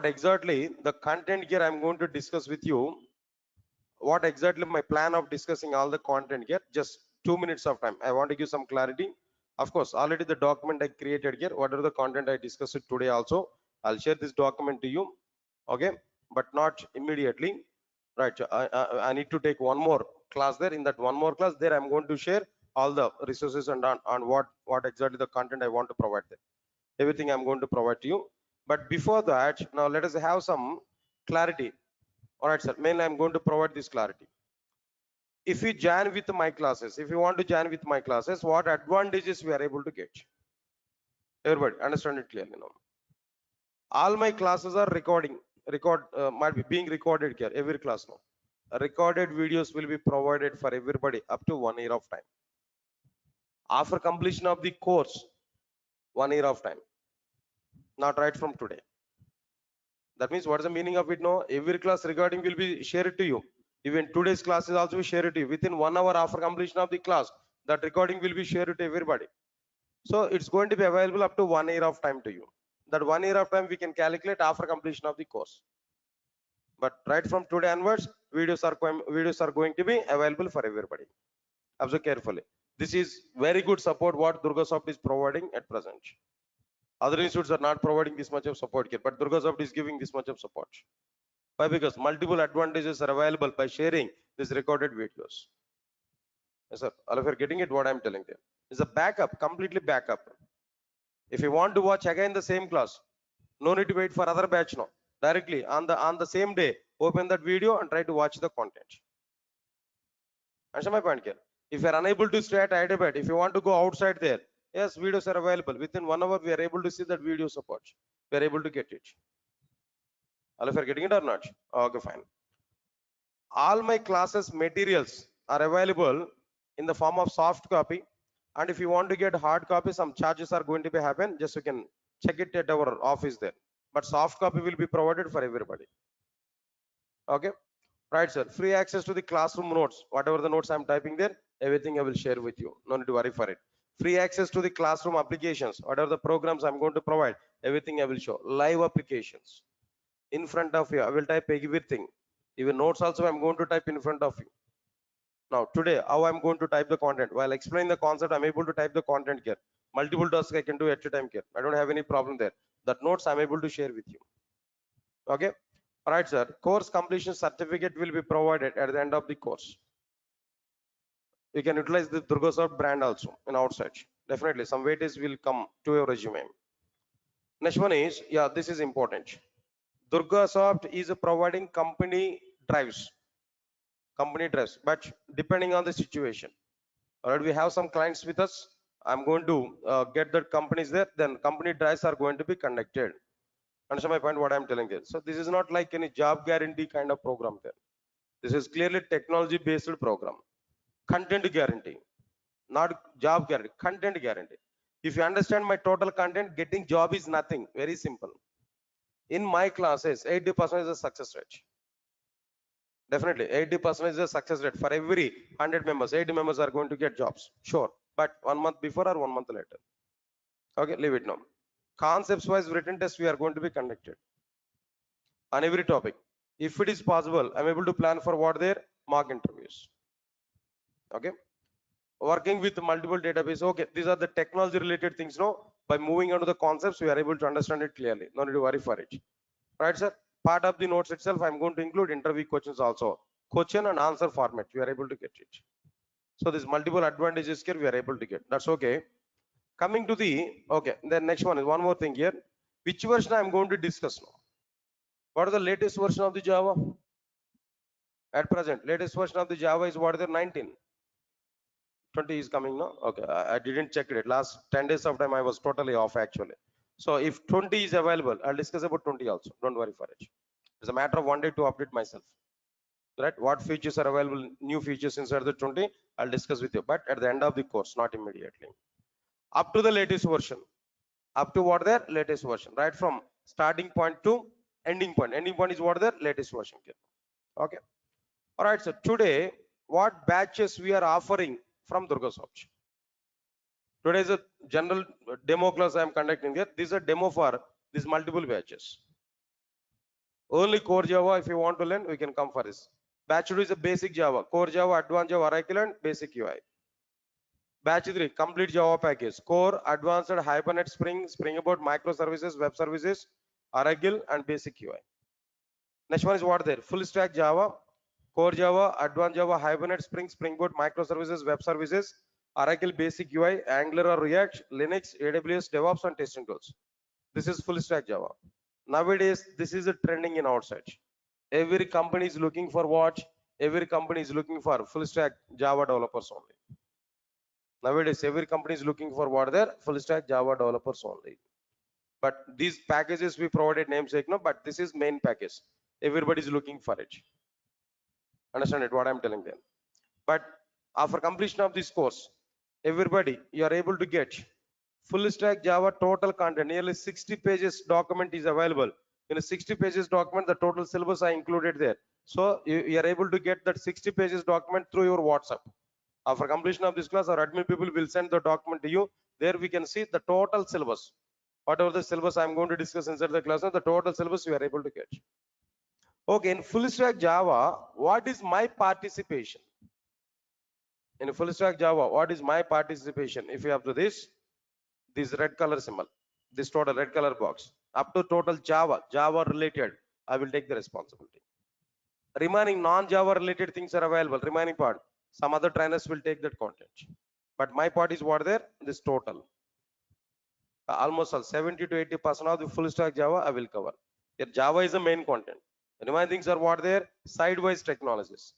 exactly the content here I'm going to discuss with you. What exactly my plan of discussing all the content here? Just 2 minutes of time. I want to give some clarity. Of course, already the document I created here, whatever the content I discussed it today also, I'll share this document to you. Okay, but not immediately. Right, I need to take one more class there. In that one more class there, I'm going to share all the resources and on what exactly the content I want to provide there. Everything I'm going to provide to you. But before that, now let us have some clarity. All right, sir. Mainly, I'm going to provide this clarity. If you join with my classes, if you want to join with my classes, what advantages we are able to get? Everybody, understand it clearly now. All my classes are might be being recorded here, every class now. Recorded videos will be provided for everybody up to 1 year of time. After completion of the course, 1 year of time. Not right from today. That means what is the meaning of it now? Every class recording will be shared to you. Even today's class is also shared to you. Within 1 hour after completion of the class, that recording will be shared to everybody. So it's going to be available up to 1 year of time to you. That 1 year of time we can calculate after completion of the course. But right from today onwards, videos are going to be available for everybody. Observe carefully. This is very good support what Durgasoft is providing at present. Other institutes are not providing this much of support here, but Durgasoft is giving this much of support. Why? Because multiple advantages are available by sharing these recorded videos. Yes, sir. All of you are getting it what I'm telling them. It's a backup, completely backup. If you want to watch again the same class, no need to wait for other batch now. Directly on the same day, open that video and try to watch the content. Understand my point here? If you are unable to stay at Hyderabad, if you want to go outside there, yes, videos are available. Within 1 hour, we are able to see that video support. We are able to get it. All of you are getting it or not? Okay, fine. All my classes materials are available in the form of soft copy. And if you want to get hard copy, some charges are going to be happen. Just you can check it at our office there. But soft copy will be provided for everybody. Okay. Right, sir. Free access to the classroom notes. Whatever the notes I'm typing there, everything I will share with you. No need to worry for it. Free access to the classroom applications. Whatever the programs I'm going to provide, everything I will show. Live applications. In front of you, I will type everything. Even notes also I'm going to type in front of you. Now today, how I'm going to type the content? While explaining the concept, I'm able to type the content here. Multiple tasks I can do at a time here. I don't have any problem there. That notes I'm able to share with you. Okay. All right, sir. Course completion certificate will be provided at the end of the course. You can utilize the Durga brand also in outside. Definitely, some weightage will come to your resume. Next one is, yeah, this is important. Durga is providing company drives, but depending on the situation. Alright, we have some clients with us. I'm going to get the companies there. Then company drives are going to be conducted. Understand my point? What I'm telling you. So this is not like any job guarantee kind of program there. This is clearly technology-based program. Content guarantee, not job guarantee. Content guarantee. If you understand my total content, getting job is nothing. Very simple. In my classes, 80% is a success rate. Definitely, 80% is a success rate. For every 100 members, 80 members are going to get jobs. Sure. But 1 month before or 1 month later. Okay, leave it now. Concepts wise written test we are going to be conducted on every topic. If it is possible, I'm able to plan for what their mock interviews. Okay. Working with multiple database. Okay, these are the technology related things. No, by moving on to the concepts, we are able to understand it clearly. No need to worry for it. Right, sir? Part of the notes itself, I'm going to include interview questions also. Question and answer format. We are able to get it. So there's multiple advantages here we are able to get. That's okay. Coming to the, okay, the next one is one more thing here. Which version I'm going to discuss now? What is the latest version of the Java? At present, latest version of the Java is what is the 19? 20 is coming now. Okay, I didn't check it. Last 10 days of time I was totally off actually. So if 20 is available, I'll discuss about 20 also. Don't worry for it. It's a matter of one day to update myself. Right? What features are available, new features inside the 20, I'll discuss with you. But at the end of the course, not immediately. Up to the latest version. Up to what their latest version. Right from starting point to ending point. Ending point is what their latest version. Okay. All right. So today, what batches we are offering from Durga Soft? Today is a general demo class I am conducting here. This is a demo for these multiple batches. Only core Java, if you want to learn, we can come for this. Batch 2 is a basic Java, core Java, advanced Java, Oracle, and basic UI. Batch 3, complete Java package, core, advanced, Hibernate, Spring, Spring Boot, microservices, web services, Oracle, and basic UI. Next one is what there? Full stack Java, core Java, advanced Java, Hibernate, Spring, Spring Boot, microservices, web services, Oracle, basic UI, Angular or React, Linux, AWS, DevOps, and testing tools. This is full stack Java. Nowadays, this is a trending in outside. Every company is looking for what? Every company is looking for full stack Java developers only. Nowadays, every company is looking for what? Their full stack Java developers only. But these packages we provided namesake, no, but this is main package. Everybody is looking for it. Understand it? What I'm telling them. But after completion of this course, everybody, you are able to get full stack Java total content. Nearly 60 pages document is available. In a 60 pages document, the total syllabus I included there. So you are able to get that 60 pages document through your WhatsApp. After completion of this class, our admin people will send the document to you. There we can see the total syllabus. Whatever the syllabus I'm going to discuss inside the class, the total syllabus you are able to get. Okay, in full stack Java, what is my participation? In full stack Java, what is my participation? If you have to this red color symbol, this total red color box, up to total Java related, I will take the responsibility. Remaining non-Java related things are available. Remaining part, some other trainers will take that content. But my part is what there? This total. Almost all 70 to 80% of the full stack Java I will cover. Here Java is the main content. Remaining things are what there? Sidewise technologies.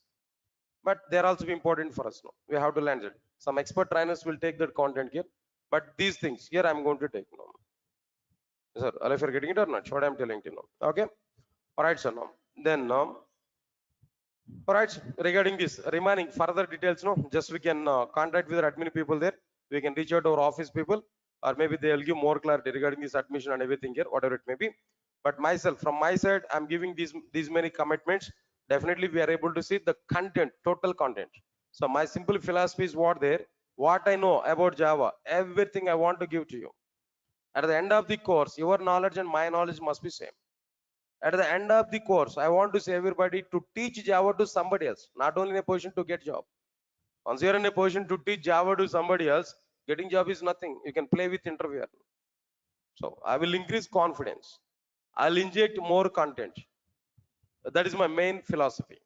But they're also important for us now. We have to learn it. Some expert trainers will take that content here. But these things here I'm going to take now. Sir, if you're getting it or not, what I'm telling you now. Okay. All right, sir. Now then all right, regarding this remaining further details, no, just we can contact with our admin people there. We can reach out to our office people, or maybe they will give more clarity regarding this admission and everything here, whatever it may be. But myself, from my side, I'm giving these many commitments. Definitely, we are able to see the content, total content. So my simple philosophy is what there, what I know about Java, everything I want to give to you. At the end of the course, your knowledge and my knowledge must be same. At the end of the course, I want to say everybody to teach Java to somebody else, not only in a position to get job. Once you're in a position to teach Java to somebody else, getting job is nothing. You can play with interviewer. So I will increase confidence. I'll inject more content. That is my main philosophy.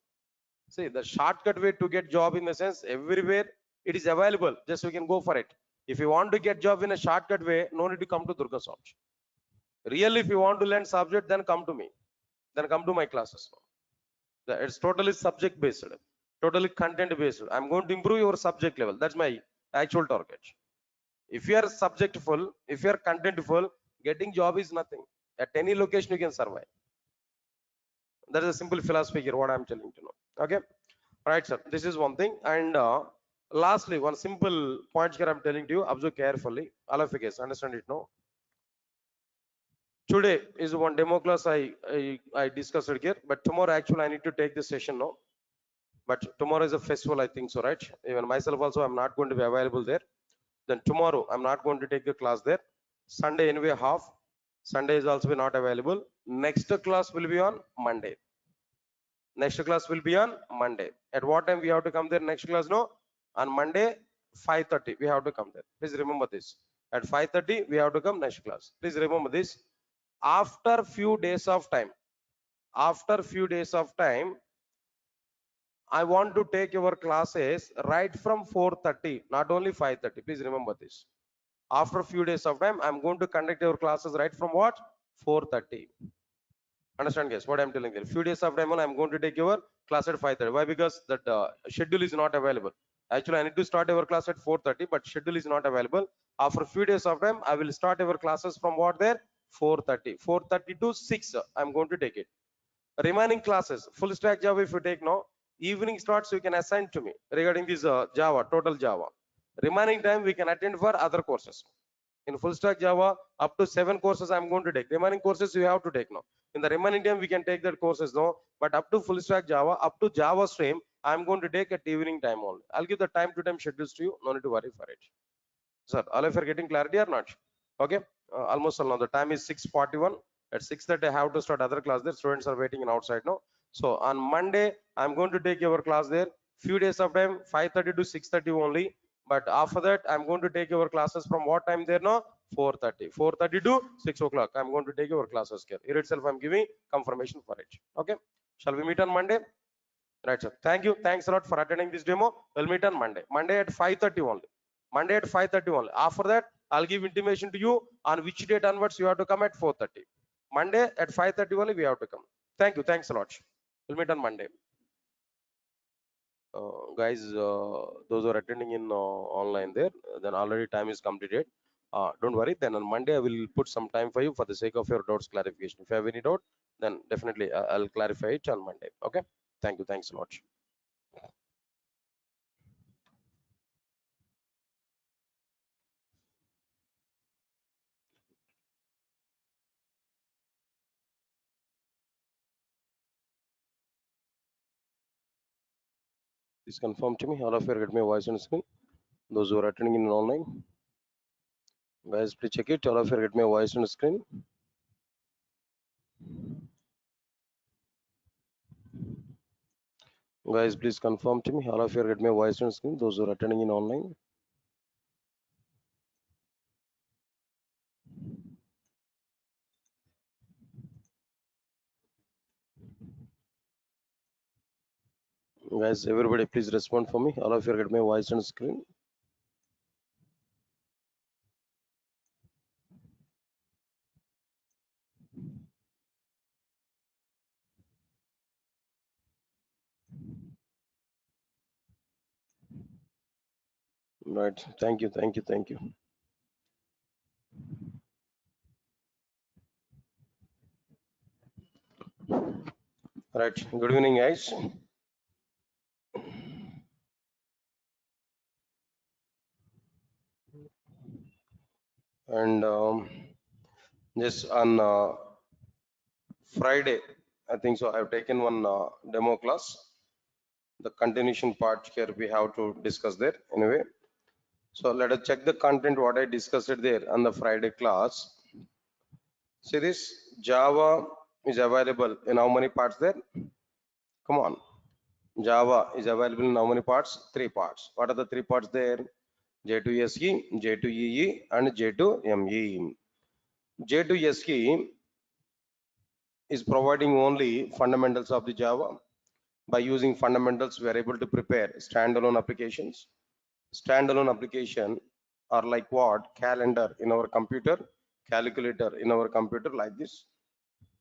See, the shortcut way to get job in the sense everywhere It is available. Just we can go for it. If you want to get job in a shortcut way, no need to come to Durga Soft. Really, if you want to learn subject, then come to me. Then come to my classes. It's totally subject based, totally content based. I'm going to improve your subject level. That's my actual target. If you are subjectful, if you are contentful, getting job is nothing. At any location you can survive. That is a simple philosophy here, what I'm telling you know. Okay, right, sir. This is one thing. And lastly, one simple point here I'm telling to you. Observe carefully. All of you guys understand it now. Today is one demo class I discussed it here, but tomorrow actually I need to take this session now. But tomorrow is a festival, I think so, right? Even myself also, I'm not going to be available there. Then tomorrow, I'm not going to take the class there. Sunday anyway half. Sunday is also not available. Next class will be on Monday. Next class will be on Monday. At what time we have to come there? Next class, no? On Monday, 5:30. We have to come there. Please remember this. At 5:30, we have to come next class. Please remember this. After few days of time, after few days of time, I want to take your classes right from 4:30, not only 5:30. Please remember this. After a few days of time, I'm going to conduct your classes right from what? 4:30. Understand, guys? What I'm telling you. Few days of time, I'm going to take your class at 5:30. Why? Because that schedule is not available. Actually, I need to start your class at 4:30, but schedule is not available. After a few days of time, I will start your classes from what there? 4:30. 4:30 to 6. I'm going to take it. Remaining classes, full stack Java, if you take now, evening starts you can assign to me regarding this Java, total Java. Remaining time we can attend for other courses. In full stack Java, up to 7 courses I'm going to take. Remaining courses you have to take now. In the remaining time we can take that courses now, but up to full stack Java, up to Java stream, I'm going to take at evening time only. I'll give the time to time schedules to you. No need to worry for it. Sir, all of you are getting clarity or not? Okay, almost all now. The time is 6:41. At 6:30 I have to start other class there. Students are waiting in outside now. So on Monday I'm going to take your class there. Few days of time, 5:30 to 6:30 only. But after that I'm going to take your classes from what time there now? 4:30. 4:30 to 6 o'clock. I'm going to take your classes here. Here itself I'm giving confirmation for it. Okay. Shall we meet on Monday? Right, sir. Thank you. Thanks a lot for attending this demo. We'll meet on Monday. Monday at 5:30 only. Monday at 5:30 only. After that, I'll give intimation to you on which date onwards you have to come at 4:30. Monday at 5:30 only we have to come. Thank you. Thanks a lot. We'll meet on Monday. Guys, those who are attending in online there, then already time is completed. Don't worry. Then on Monday I will put some time for you for the sake of your doubts clarification. If you have any doubt, then definitely I'll clarify it on Monday. Okay. Thank you. Thanks a lot. Please confirm to me. All of you get my voice on screen. Those who are attending in online, guys, please check it. All of you get my voice on screen. Guys, please confirm to me. All of you get my voice on screen. Those who are attending in online. Guys, everybody, please respond for me. All of you get my voice on screen. Right. Thank you. Thank you. Thank you. Right. Good evening, guys. And just on Friday, I think so. I've taken one demo class. The continuation part here we have to discuss there anyway. So let us check the content what I discussed it there on the Friday class. See this Java is available in how many parts there? Come on. Java is available in how many parts? 3 parts. What are the 3 parts there? J2SE, J2EE and J2ME. J2SE is providing only fundamentals of the Java. By using fundamentals, we are able to prepare standalone applications. Standalone application are like what? Calendar in our computer, calculator in our computer, like this.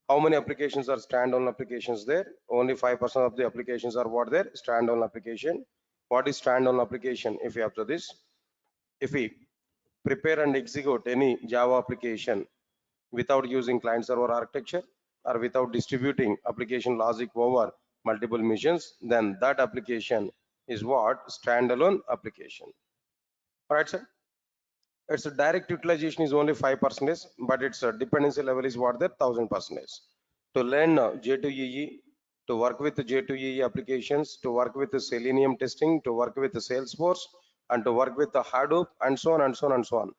How many applications are standalone applications there? Only 5% of the applications are what there? Standalone application. What is standalone application? If you have to this, if we prepare and execute any Java application without using client server architecture or without distributing application logic over multiple machines, then that application is what? Standalone application. All right, sir. Its direct utilization is only 5%, but its dependency level is what? There 1000%. To learn J2EE, to work with J2EE applications, to work with the Selenium testing, to work with the Salesforce, and to work with the Hadoop, and so on and so on and so on.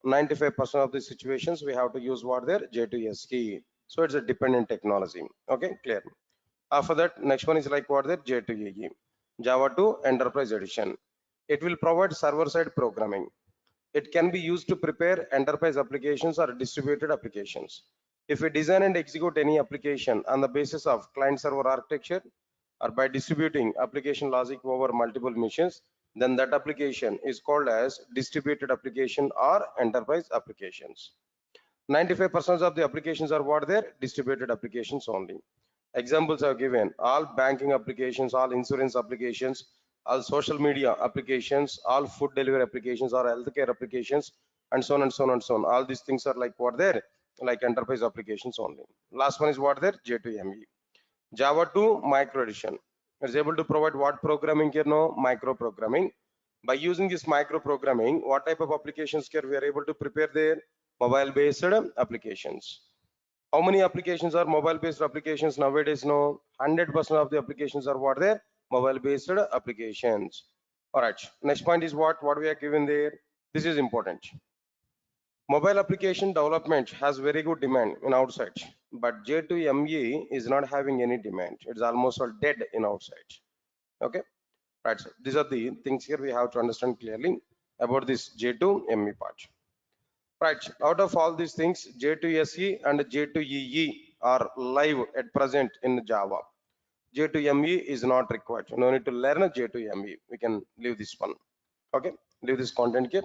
95% of the situations we have to use what there? J2SE. So it's a dependent technology. Okay, clear. After that, next one is like what there? J2EE. Java 2 Enterprise Edition. It will provide server-side programming. It can be used to prepare enterprise applications or distributed applications. If we design and execute any application on the basis of client-server architecture or by distributing application logic over multiple machines, then that application is called as distributed application or enterprise applications. 95% of the applications are what there? Distributed applications only. Examples are given: all banking applications, all insurance applications, all social media applications, all food delivery applications, or healthcare applications, and so on and so on and so on. All these things are like what there? Like enterprise applications only. Last one is what there? J2ME. Java 2 micro edition. It's able to provide what programming here? No, micro programming. By using this micro programming, what type of applications here we are able to prepare there? Mobile based applications. How many applications are mobile based applications nowadays? No, 100% of the applications are what there? Mobile based applications. All right, next point is what we are given there. This is important. Mobile application development has very good demand in outside, but J2ME is not having any demand. It's almost all dead in outside. Okay, right. So these are the things here we have to understand clearly about this J2ME part. Right, out of all these things, J2SE and J2EE are live at present in Java. J2ME is not required. No need to learn J2ME. We can leave this one. Okay, leave this content here.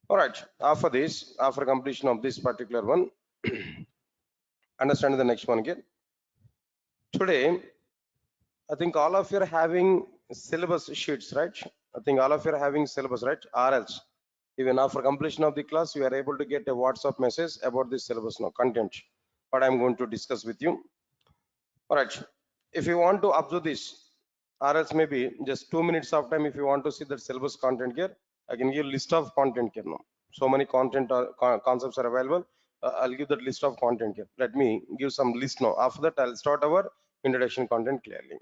All right, after this, after completion of this particular one, understand the next one again. Today, I think all of you are having syllabus sheets, right? I think all of you are having syllabus, right? Or else, even after completion of the class, you are able to get a WhatsApp message about this syllabus now, content, what I'm going to discuss with you. All right, if you want to observe this, or else maybe just 2 minutes of time, if you want to see the syllabus content here, I can give list of content here now. So many content concepts are available. I'll give that list of content here. Let me give some list now. After that, I'll start our introduction content clearly.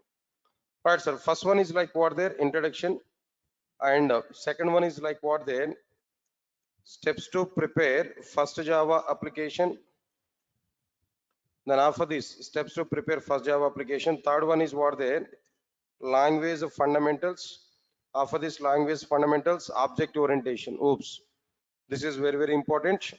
All right, sir. First one is like what their introduction, and second one is like what their steps to prepare first Java application. Then after this, steps to prepare first Java application. Third one is what their language fundamentals. After this language fundamentals, object orientation. Oops, this is very, very important.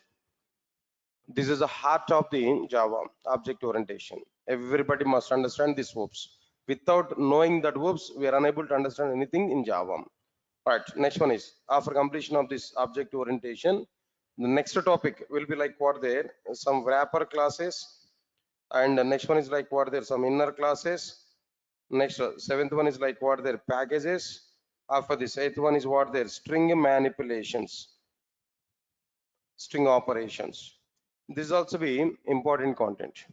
This is the heart of the Java, object orientation. Everybody must understand this. Oops. Without knowing that oops, we are unable to understand anything in Java. Right, next one is after completion of this object orientation, the next topic will be like what there, some wrapper classes, and the next one is like what there, some inner classes. Next, seventh one is like what their packages. After this, eighth one is what their string manipulations, string operations. This is also be important content.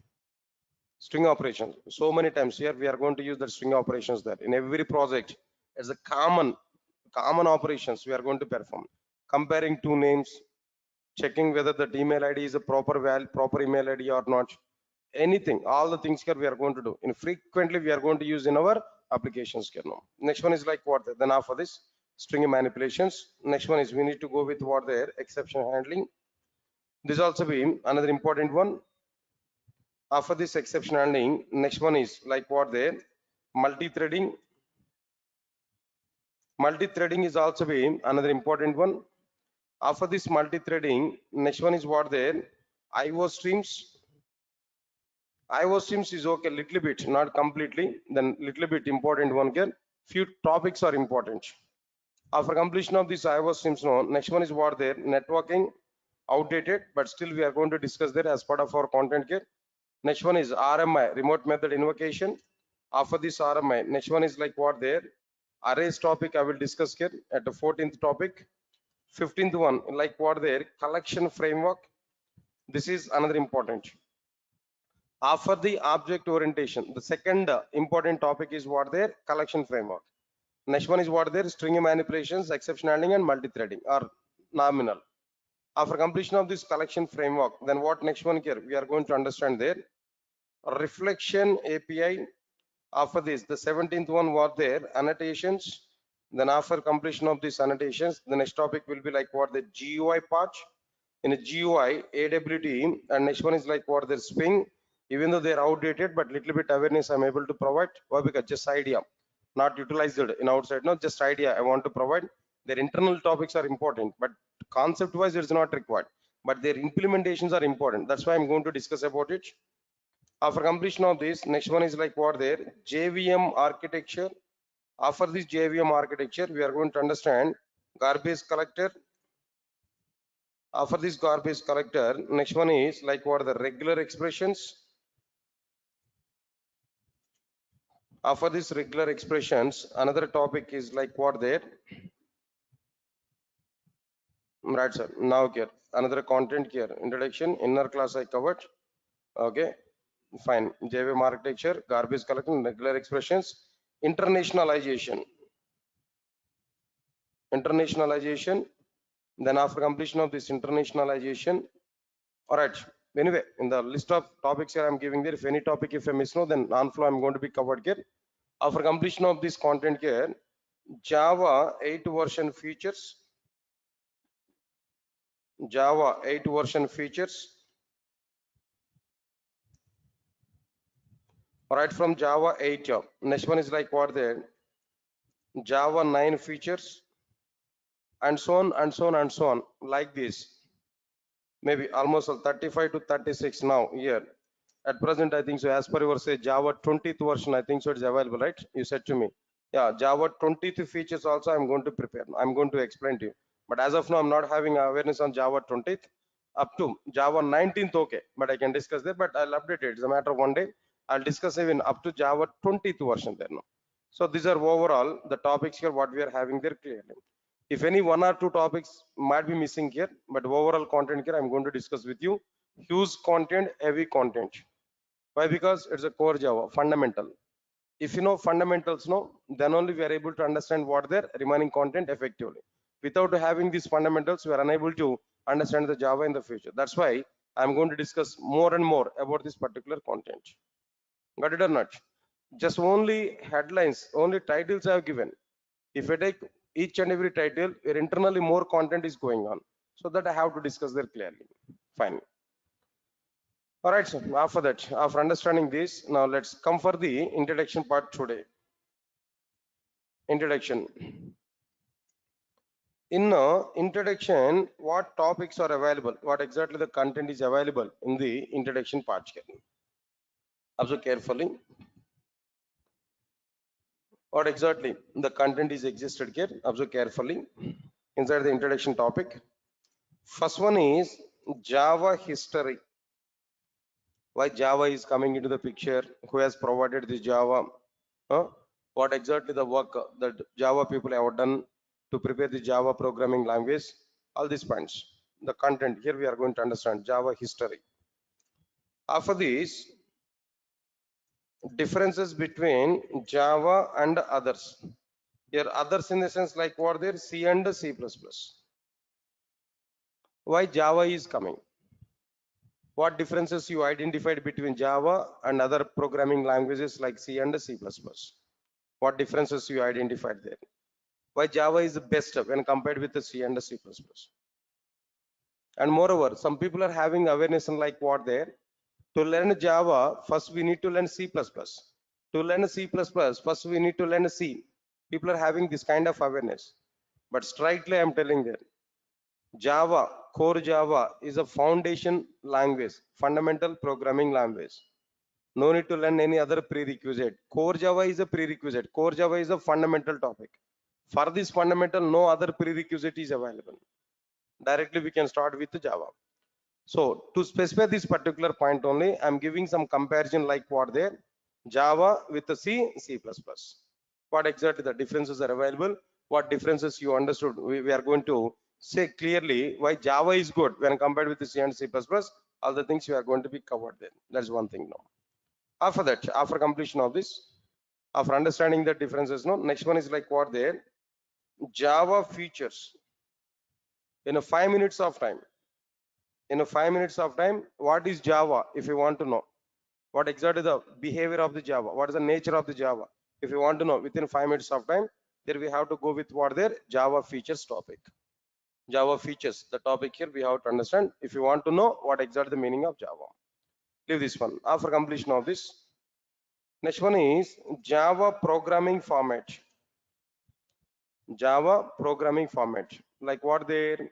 String operations. So many times here we are going to use the string operations there in every project. As a common operations we are going to perform. Comparing two names, checking whether the email ID is a proper email ID or not. Anything, all the things here we are going to do. And frequently we are going to use in our applications here now. Next one is like what? Then after this, string manipulations. Next one is we need to go with what their exception handling. This also be another important one. After this exception handling, next one is like what there, multi-threading. Multi-threading is also be another important one. After this multi-threading, next one is what there, IO streams. IO streams is okay, little bit, not completely. Then little bit important one here. Few topics are important. After completion of this iOS streams, no, next one is what there, networking, outdated, but still we are going to discuss there as part of our content here. Next one is RMI, remote method invocation. After this RMI, next one is like what there, arrays topic I will discuss here at the 14th topic. 15th one, like what there, collection framework. This is another important. After the object orientation, the second important topic is what there, collection framework. Next one is what there, string manipulations, exception handling and multi-threading or nominal. After completion of this collection framework, then what next one here, we are going to understand there, reflection API. After this, the 17th one was there, annotations. Then after completion of these annotations, the next topic will be like what the GUI part. In a GUI, AWT, and next one is like what the Swing. Even though they are outdated, but little bit awareness I'm able to provide. Why? Because just idea, not utilized in outside, not just idea I want to provide. Their internal topics are important, but concept wise it's not required. But their implementations are important. That's why I'm going to discuss about it. After completion of this, next one is like what there, JVM architecture. After this JVM architecture, we are going to understand garbage collector. After this garbage collector, next one is like what are the regular expressions. After this regular expressions, another topic is like what there. Right, sir. Now here, another content here. Introduction, inner class I covered. Okay, fine. JVM architecture, garbage collection, regular expressions, internationalization. Internationalization. Then after completion of this internationalization, all right. Anyway, in the list of topics here I'm giving there, if any topic if I miss no, then non-flow I'm going to be covered here. After completion of this content here, Java 8 version features. Java 8 version features. Right from Java 8. Next one is like what there, Java 9 features, and so on and so on and so on, like this. Maybe almost 35 to 36 now here. At present, I think so. As per your say, Java 20th version, I think so. It's available, right? You said to me, yeah, Java 20th features also. I'm going to prepare. I'm going to explain to you. But as of now, I'm not having awareness on Java 20th. Up to Java 19th, okay. But I can discuss that. But I'll update it. It's a matter of one day. I'll discuss even up to Java 20th version there now. So these are overall the topics here. What we are having there clearly. If any one or two topics might be missing here, but overall content here I'm going to discuss with you. Huge content, heavy content. Why? Because it's a core Java, fundamental. If you know fundamentals, no, then only we are able to understand what their remaining content effectively. Without having these fundamentals, we are unable to understand the Java in the future. That's why I'm going to discuss more and more about this particular content. Got it or not? Just only headlines, only titles I have given. If I take each and every title, where internally more content is going on, so that I have to discuss there clearly. Fine. All right, so after that, after understanding this, now let's come for the introduction part today. Introduction. In introduction, what topics are available? What exactly the content is available in the introduction part here? Observe carefully. What exactly the content is existed here? Observe carefully inside the introduction topic. First one is Java history. Why Java is coming into the picture, who has provided this Java, what exactly the work that Java people have done to prepare the Java programming language, all these points. The content here we are going to understand Java history. After this, differences between Java and others. Here others in the sense like what there, C and C++. Why Java is coming? What differences you identified between Java and other programming languages like C and C++? What differences you identified there? Why Java is the best when compared with the C and the C++? And moreover, some people are having awareness on like what there. To learn Java, first we need to learn C++. To learn C++, first we need to learn C. People are having this kind of awareness. But strictly I'm telling there, Java, core Java is a foundation language, fundamental programming language. No need to learn any other prerequisite. Core Java is a prerequisite. Core Java is a fundamental topic. For this fundamental, no other prerequisite is available. Directly we can start with Java. So to specify this particular point only, I'm giving some comparison like what there, Java with the C++. What exactly the differences are available, what differences you understood. We are going to say clearly why Java is good when compared with the C and C++. All the things you are going to be covered there. That's one thing now. After that, after completion of this, after understanding the differences, no, next one is like what there, Java features. In a 5 minutes of time, what is Java? If you want to know what exactly the behavior of the Java, what is the nature of the Java, if you want to know within 5 minutes of time, there we have to go with what their Java features topic. Java features, the topic here we have to understand if you want to know what exactly the meaning of Java. Leave this one. After completion of this, next one is Java programming format. Java programming format. Like what there,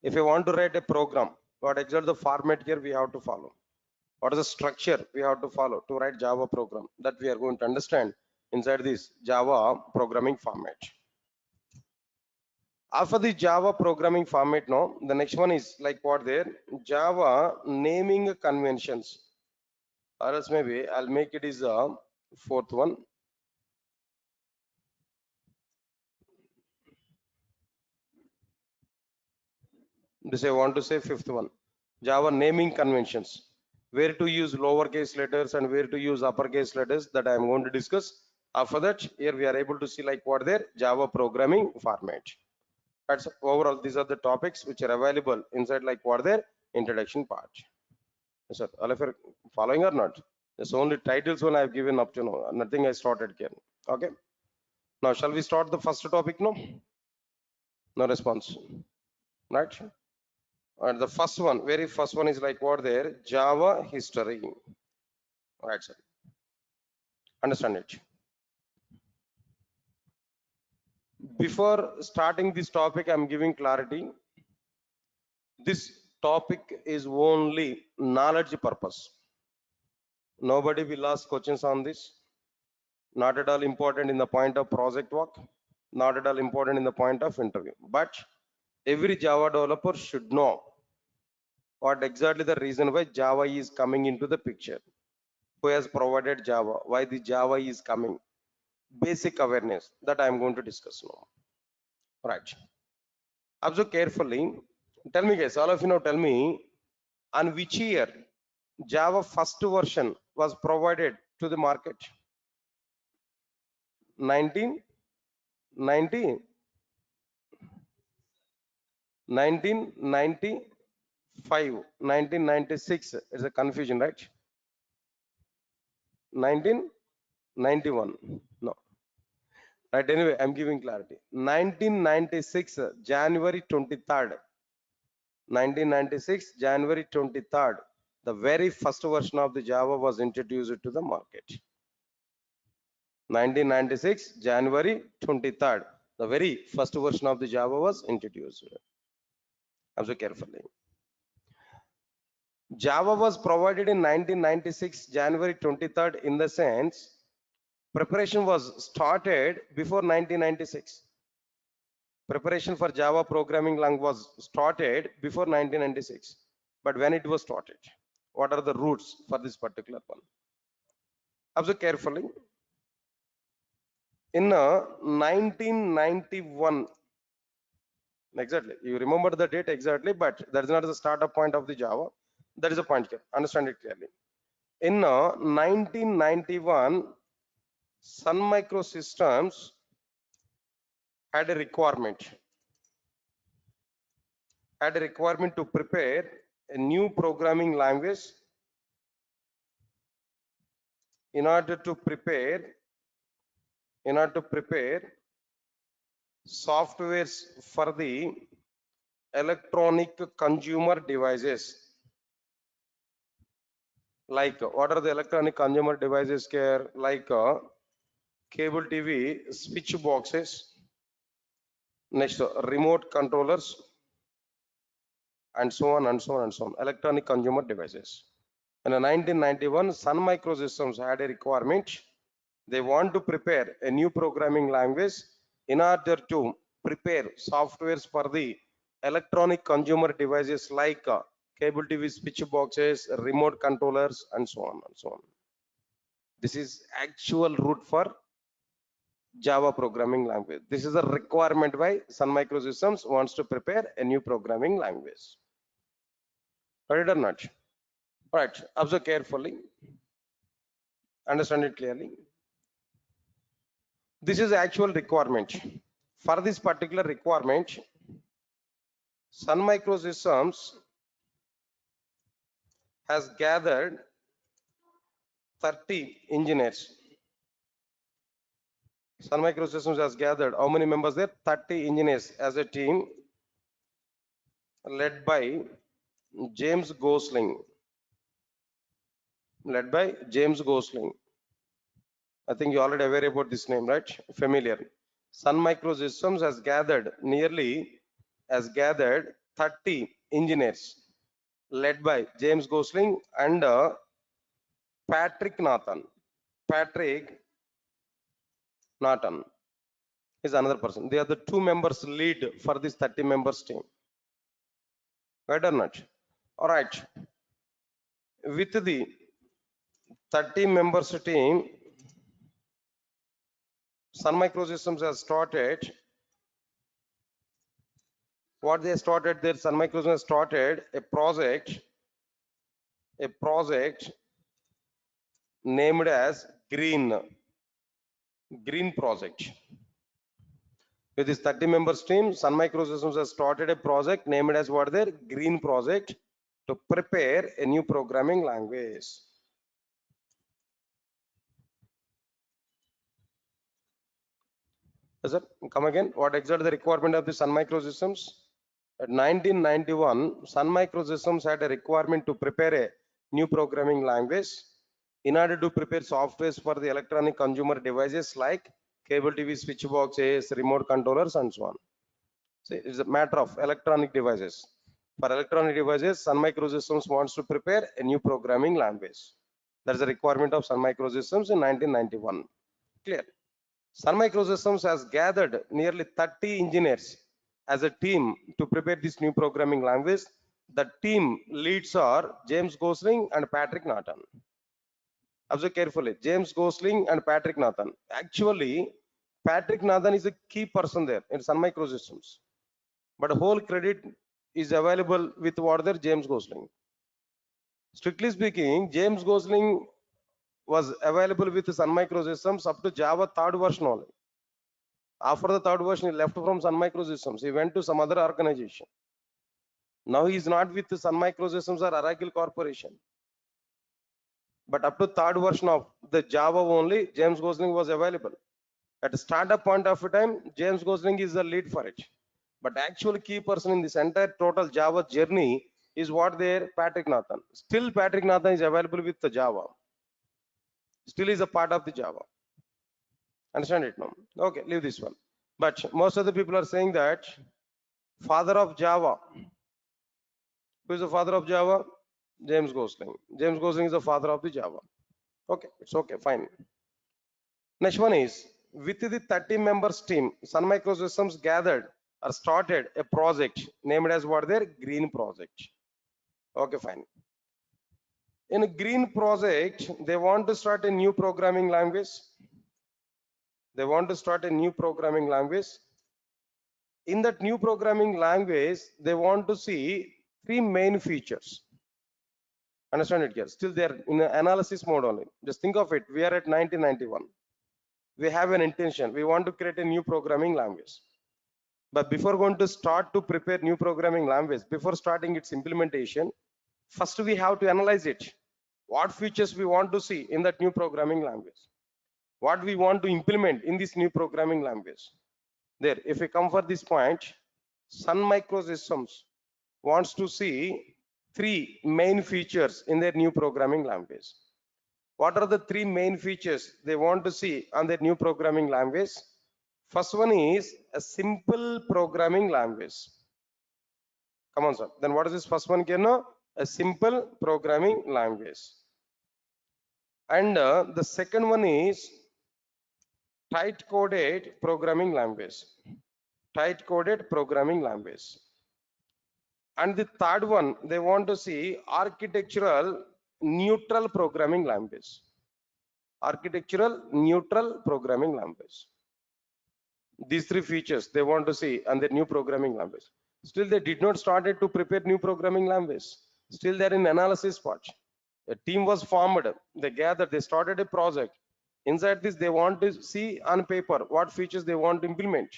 if you want to write a program, what exactly the format here we have to follow. What is the structure we have to follow to write Java program, that we are going to understand inside this Java programming format. After the Java programming format, no, the next one is like what there, Java naming conventions, or else maybe I'll make it is a fourth one. This I want to say fifth one, Java naming conventions, where to use lowercase letters and where to use uppercase letters, that I am going to discuss. After that, here we are able to see like what there, Java programming format. That's overall, these are the topics which are available inside like what their introduction part. Yes, sir. All of you are following or not? There's only titles one I've given up to know. Nothing I started here. Okay. Now shall we start the first topic? No. No response. Right. And the first one, very first one is like what there, Java history. Right, sir. Understand it. Before starting this topic, I'm giving clarity. This topic is only knowledge purpose. Nobody will ask questions on this. Not at all important in the point of project work. Not at all important in the point of interview. But every Java developer should know what exactly the reason why Java is coming into the picture. Who has provided Java? Why the Java is coming? Basic awareness that I am going to discuss now. Right. Observe carefully. Tell me guys, all of you now tell me, on which year Java first version was provided to the market? 1990, 1995, 1996. It's a confusion, right? 1991. No. Right. Anyway, I'm giving clarity. 1996, January 23rd. 1996, January 23rd. The very first version of the Java was introduced to the market. 1996, January 23rd. The very first version of the Java was introduced. Observe carefully. Java was provided in 1996, January 23rd, in the sense preparation was started before 1996. Preparation for Java programming language was started before 1996. But when it was started, what are the roots for this particular one? Observe carefully. In 1991, exactly, you remember the date exactly, but that is not the startup point of the Java. That is a point here. Understand it clearly. In 1991, Sun Microsystems had a requirement to prepare a new programming language in order to prepare softwares for the electronic consumer devices. Like what are the electronic consumer devices here? Like cable TV, switch boxes, next remote controllers, and so on and so on and so on. Electronic consumer devices. In 1991, Sun Microsystems had a requirement. They want to prepare a new programming language in order to prepare softwares for the electronic consumer devices like cable TV switch boxes, remote controllers, and so on and so on. This is actual route for Java programming language. This is a requirement by Sun Microsystems wants to prepare a new programming language. Got it or not? Right. Observe carefully. Understand it clearly. This is actual requirement. For this particular requirement, Sun Microsystems has gathered 30 engineers. Sun Microsystems has gathered how many members there? 30 engineers as a team led by James Gosling. Led by James Gosling. I think you already aware about this name, right? Familiar. Sun Microsystems has gathered 30 engineers led by James Gosling and Patrick Nathan. Patrick Nathan is another person. They are the two members lead for this 30 members team. Right or not? All right. With the 30 members team, Sun Microsystems has started. What they started there, Sun Microsystems started a project named as Green Project. With this 30 members team, Sun Microsystems has started a project named as what their Green Project to prepare a new programming language. Yes, sir. Come again. What exactly the requirement of the Sun Microsystems? At 1991, Sun Microsystems had a requirement to prepare a new programming language in order to prepare softwares for the electronic consumer devices like cable TV switch boxes, remote controllers, and so on. So it's a matter of electronic devices. For electronic devices, Sun Microsystems wants to prepare a new programming language. That is a requirement of Sun Microsystems in 1991. Clear? Sun Microsystems has gathered nearly 30 engineers as a team to prepare this new programming language. The team leads are James Gosling and Patrick Nathan. Observe carefully. James Gosling and Patrick Nathan. Actually, Patrick Nathan is a key person there in Sun Microsystems. But whole credit is available with what there James Gosling. Strictly speaking, James Gosling was available with Sun Microsystems up to Java 3rd version only. After the 3rd version, he left from Sun Microsystems. He went to some other organization. Now he is not with Sun Microsystems or Oracle Corporation. But up to 3rd version of the Java only, James Gosling was available. At the startup point of time, James Gosling is the lead for it. But actual key person in this entire total Java journey is what there, Patrick Nathan. Still Patrick Nathan is available with the Java. Still is a part of the Java. Understand it now? Okay, leave this one. But most of the people are saying that father of Java. Who is the father of Java? James Gosling. James Gosling is the father of the Java. Okay, it's okay, fine. Next one is, with the 30 members team, Sun Microsystems gathered or started a project named as what their Green Project. Okay, fine. In a Green Project, they want to start a new programming language. They want to start a new programming language. In that new programming language, they want to see 3 main features. Understand it here? Still they are in analysis mode only. Just think of it. We are at 1991. We have an intention. We want to create a new programming language. But before going to start to prepare new programming language, before starting its implementation, first we have to analyze it. What features we want to see in that new programming language? What we want to implement in this new programming language? There, if we come for this point, Sun Microsystems wants to see 3 main features in their new programming language. What are the 3 main features they want to see on their new programming language? First one is a simple programming language. Come on, sir. Then what is this first one, Kerno? A simple programming language. And the second one is tight coded programming language. Tight coded programming language. And the third one, they want to see architectural neutral programming language. Architectural neutral programming language. These three features they want to see and their new programming language. Still, they did not started to prepare new programming language. Still, they're in analysis part. A team was formed. They gathered. They started a project. Inside this, they want to see on paper what features they want to implement.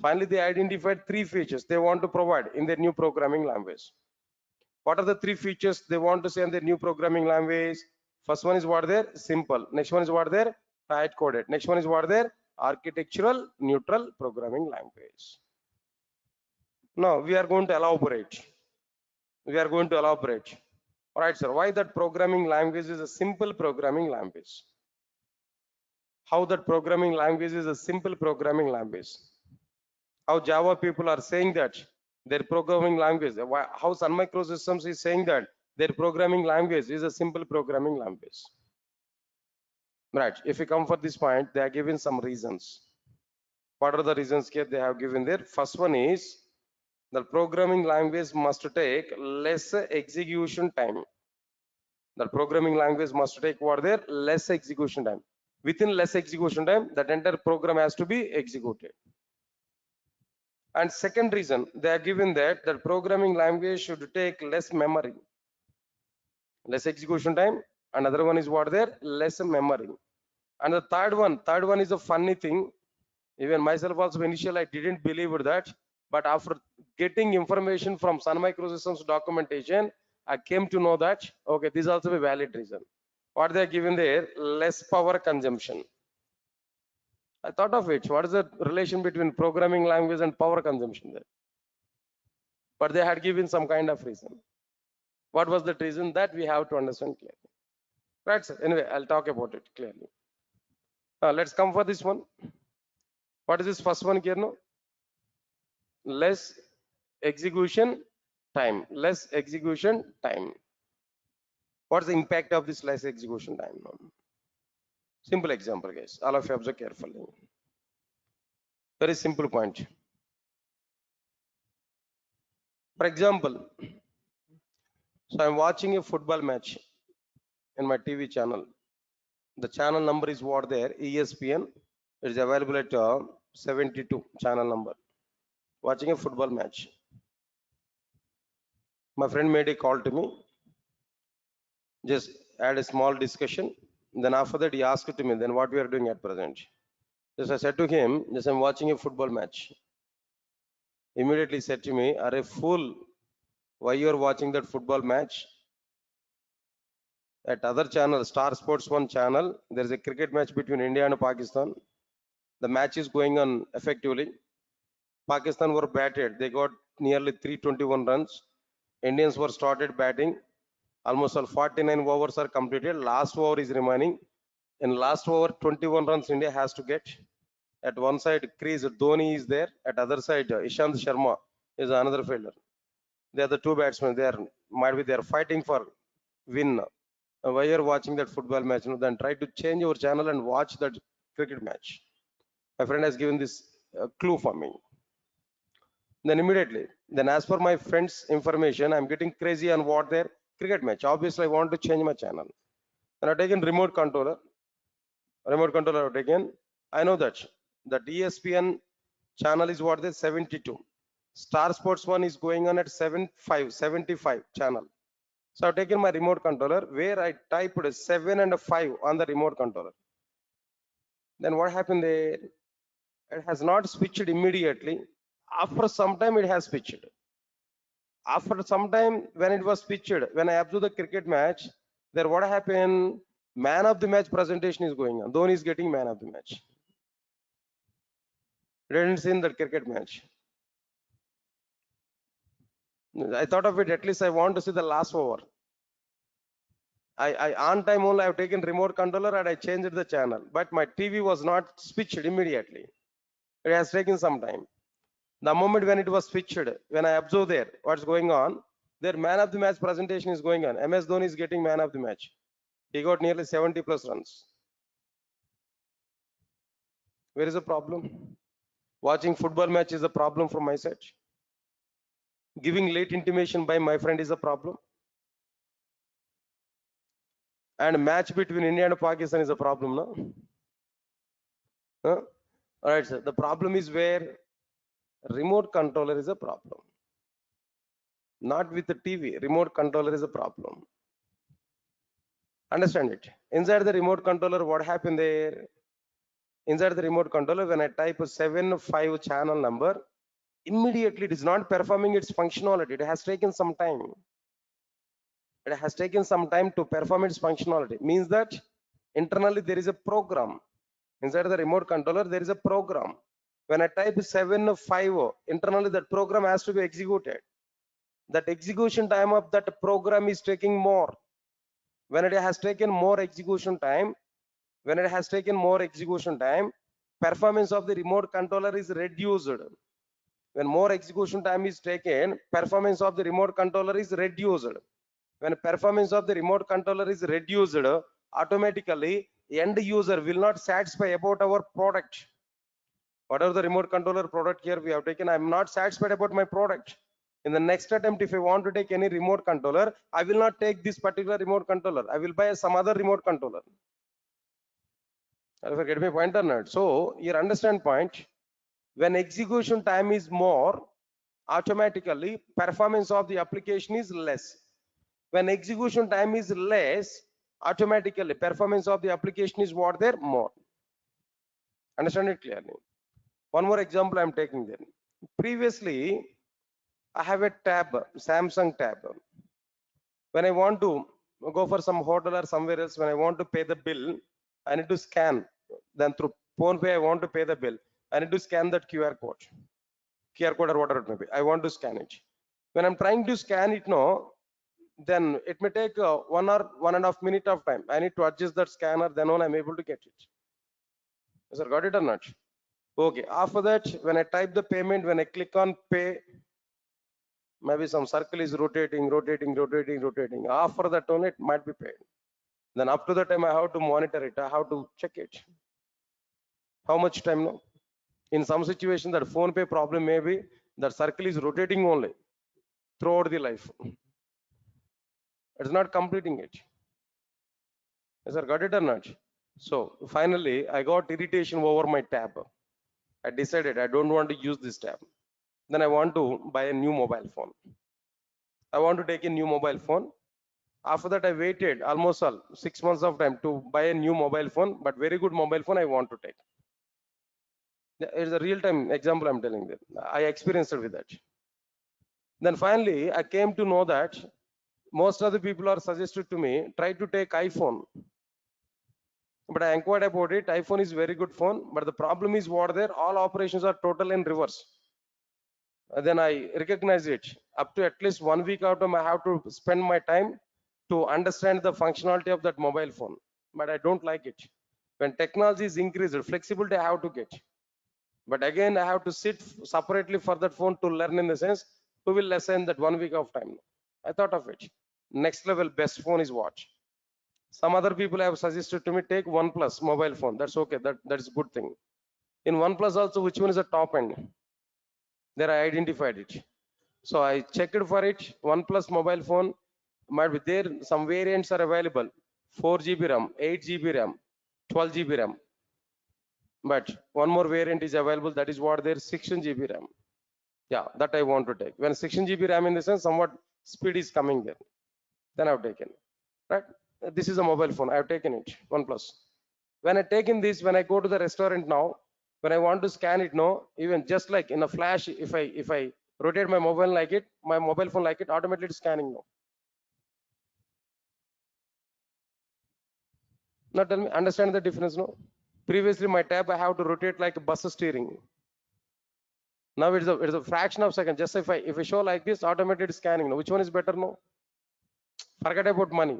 Finally, they identified three features they want to provide in their new programming language. What are the three features they want to see in their new programming language? First one is what there? Simple. Next one is what there? Tight coded. Next one is what there? Architectural neutral programming language. Now we are going to elaborate. We are going to elaborate. All right, sir. Why that programming language is a simple programming language? How that programming language is a simple programming language? How Java people are saying that their programming language, how Sun Microsystems is saying that their programming language is a simple programming language. Right, if you come for this point, they are given some reasons. What are the reasons here they have given there? First one is the programming language must take less execution time. The programming language must take what there? Less execution time. Within less execution time, that entire program has to be executed. And second reason, they are given that the programming language should take less memory. Less execution time. Another one is what there? Less memory. And the third one is a funny thing. Even myself also initially I didn't believe that. But after getting information from Sun Microsystems documentation, I came to know that, okay, this is also a valid reason. What they are given there? Less power consumption. I thought of it. What is the relation between programming language and power consumption there? But they had given some kind of reason. What was that reason? That we have to understand clearly. Right, sir. Anyway, I'll talk about it clearly. Let's come for this one. What is this first one here? No? Less execution time. Less execution time. What's the impact of this less execution time? Simple example, guys. All of you observe carefully. Very simple point. For example, so I'm watching a football match in my TV channel. The channel number is what there? ESPN. It is available at 72 channel number. Watching a football match. My friend made a call to me. Just had a small discussion. Then after that, he asked to me, then what we are doing at present. Just I said to him, just I'm watching a football match. Immediately said to me, are a fool, why you are watching that football match? At other channel, Star Sports 1 channel, there is a cricket match between India and Pakistan. The match is going on effectively. Pakistan were batted. They got nearly 321 runs. Indians were started batting. Almost all 49 overs are completed. Last over is remaining. In last over, 21 runs India has to get. At one side, crease Dhoni is there. At other side, Ishant Sharma is another fielder. They are the two batsmen. They are fighting for win. Why you are watching that football match? Then try to change your channel and watch that cricket match. My friend has given this clue for me. Then immediately, then as per my friend's information, I'm getting crazy on what their cricket match. Obviously, I want to change my channel. And I've taken remote controller. Remote controller I've taken. I know that ESPN channel is what they 72. Star Sports 1 is going on at 75 channel. So I've taken my remote controller where I typed 7 and 5 on the remote controller. Then what happened there? It has not switched immediately. After some time, it has switched. After some time, when it was switched, when I observed the cricket match, there what happened? Man of the match presentation is going on. Dhoni is getting man of the match. Didn't see that cricket match. I thought of it, at least I want to see the last over. I on time only I've taken remote controller and I changed the channel, but my TV was not switched immediately. It has taken some time. The moment when it was switched, when I observe there what's going on, their man of the match presentation is going on. MS Dhoni is getting man of the match. He got nearly 70 plus runs. Where is the problem? Watching football match is a problem from my side. Giving late intimation by my friend is a problem. And match between India and Pakistan is a problem, no? Huh? All right, sir. The problem is where remote controller is a problem. Not with the TV. Remote controller is a problem. Understand it. Inside the remote controller, what happened there? Inside the remote controller, when I type a 7 5 channel number, immediately it is not performing its functionality. It has taken some time. It has taken some time to perform its functionality. Means that internally there is a program. Inside the remote controller, there is a program. When I type 7 5, internally that program has to be executed. That execution time of that program is taking more. When it has taken more execution time, performance of the remote controller is reduced. When more execution time is taken, performance of the remote controller is reduced. When performance of the remote controller is reduced, automatically end user will not satisfy about our product. Whatever the remote controller product here we have taken, I'm not satisfied about my product. In the next attempt, if I want to take any remote controller, I will not take this particular remote controller. I will buy some other remote controller. If I get my point or not? So your understand point, when execution time is more, automatically performance of the application is less. When execution time is less, automatically performance of the application is what there more. Understand it clearly. One more example I'm taking there. Previously, I have a tab, Samsung tab. When I want to go for some hotel or somewhere else, when I want to pay the bill, I need to scan. Then through PhonePe, I want to pay the bill. I need to scan that QR code or whatever it may be. I want to scan it. When I'm trying to scan it now, then it may take 1 or 1.5 minutes of time. I need to adjust that scanner, then only I'm able to get it. Sir, got it or not? Okay, after that, when I type the payment, when I click on pay, maybe some circle is rotating. After that only it might be paid. Then up to the time I have to monitor it, I have to check it. How much time now? In some situation that phone pay problem may be that circle is rotating only throughout the life. It's not completing it. Yes, sir, got it or not? So finally I got irritation over my tab. I decided I don't want to use this tab. Then I want to buy a new mobile phone. I want to take a new mobile phone. After that, I waited almost 6 months of time to buy a new mobile phone, but very good mobile phone I want to take. It's a real-time example I'm telling them. I experienced it with that. Then finally, I came to know that most of the people are suggested to me, try to take iPhone. But I inquired about it. iPhone is very good phone, but the problem is what there, all operations are total in reverse. Then I recognize it. Up to at least 1 week out of I have to spend my time to understand the functionality of that mobile phone. But I don't like it. When technology is increased, flexibility I have to get. But again, I have to sit separately for that phone to learn, in the sense, who will lesson that 1 week of time. I thought of it. Next level best phone is what? Some other people have suggested to me, take OnePlus mobile phone. That's okay. That is good thing. In OnePlus also, which one is the top end? There I identified it. So I checked for it. OnePlus mobile phone might be there. Some variants are available. 4 GB RAM, 8 GB RAM, 12 GB RAM. But one more variant is available. That is what there, 16 GB RAM. Yeah, that I want to take. When 16 GB RAM, in the sense, somewhat speed is coming there. Then I've taken. Right. This is a mobile phone. I've taken it. OnePlus. When I taken this, when I go to the restaurant now, when I want to scan it now, even just like in a flash, if I rotate my mobile phone like it, automatically it's scanning now. Now tell me, understand the difference now? Previously my tab I have to rotate like a bus steering. Now it's a fraction of second. Just if I show like this, automated scanning now. Which one is better now? Forget about money.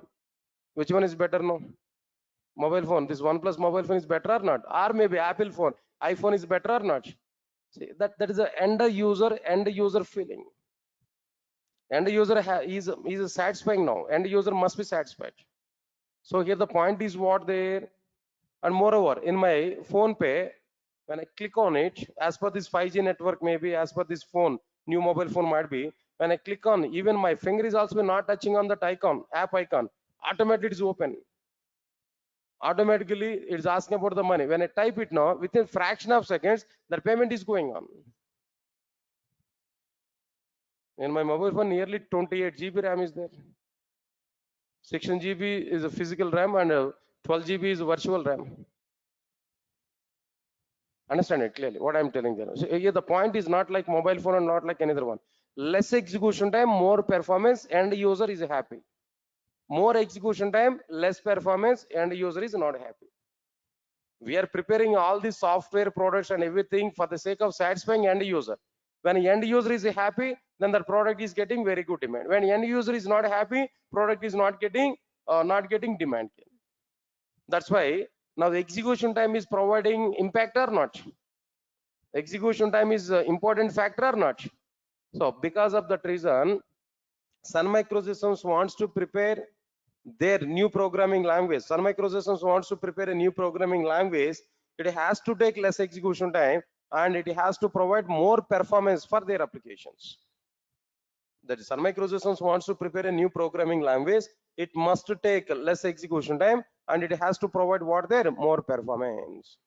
Which one is better now? Mobile phone. This OnePlus mobile phone is better or not? Or maybe Apple phone, iPhone is better or not? See, that is a end user feeling. End user is satisfying now. End user must be satisfied. So here the point is what there. And moreover, in my phone pay, When I click on it, as per this 5G network, maybe as per this phone, new mobile phone might be, when I click on, even my finger is also not touching on that icon, app icon, automatically it is open. Automatically it's asking about the money. When I type it now, within fraction of seconds, the payment is going on. In my mobile phone, nearly 28 GB RAM is there. 16 GB is a physical RAM and 12 GB is virtual RAM. Understand it clearly what I'm telling you. So here the point is not like mobile phone and not like another one. Less execution time, more performance, and user is happy. More execution time, less performance, and user is not happy. We are preparing all the software products and everything for the sake of satisfying end user. When end user is happy, then the product is getting very good demand. When end user is not happy, product is not getting demand. That's why now the execution time is providing impact or not. Execution time is important factor or not. So because of that reason, Sun Microsystems wants to prepare their new programming language. Sun Microsystems wants to prepare a new programming language. It has to take less execution time and it has to provide more performance for their applications. That is, Sun Microsystems wants to prepare a new programming language. It must take less execution time and it has to provide what there more performance.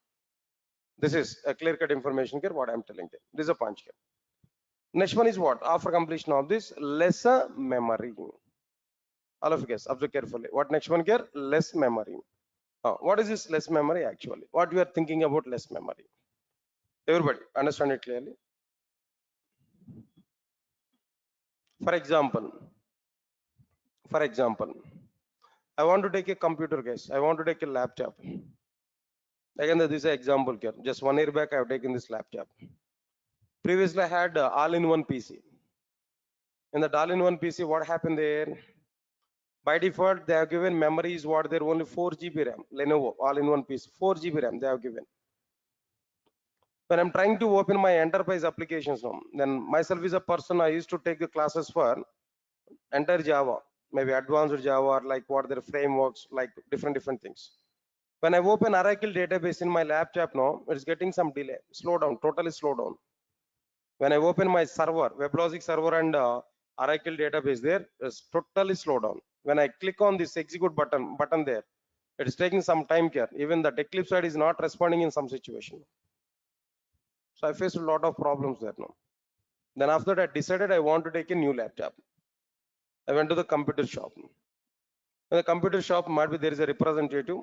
This is a clear-cut information here. What I'm telling you. This is a punch here. Next one is what? After completion of this, lesser memory. All of you guys observe carefully. What next one here? Less memory. What is this less memory actually? What you are thinking about less memory? Everybody understand it clearly. For example, I want to take a computer, guys. I want to take a laptop. Again, this is an example here. Just 1 year back, I have taken this laptop. Previously, I had all-in-one PC. In that all-in-one PC, what happened there? By default, they have given memories what they're only 4 GB RAM. Lenovo all-in-one PC, 4 GB RAM they have given. When I'm trying to open my enterprise applications now, then myself is a person, I used to take the classes for entire Java, maybe advanced Java, or like what their frameworks, like different things. When I open Oracle database in my laptop now, it's getting some delay, slow down, totally slow down. When I open my server, WebLogic server and Oracle database there, it's totally slow down. When I click on this execute button there, it is taking some time here. Even the Eclipse side is not responding in some situation. So I faced a lot of problems there now. Then after that, I decided I want to take a new laptop. I went to the computer shop. In the computer shop, might be there is a representative.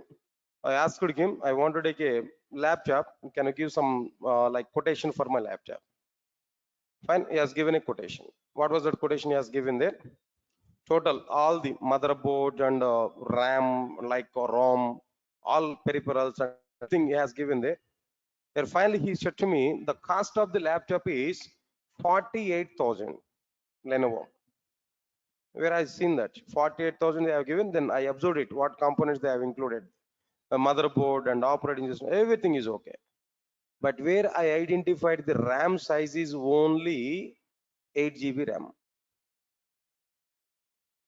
I asked him, I want to take a laptop. Can you give some like quotation for my laptop? Fine, he has given a quotation. What was that quotation he has given there? Total, all the motherboard and RAM, like ROM, all peripherals and everything he has given there. Then finally he said to me, the cost of the laptop is 48,000 Lenovo. Where I seen that 48,000 they have given, then I observed it, what components they have included. A motherboard and operating system, everything is okay. But where I identified the RAM size is only 8 GB RAM.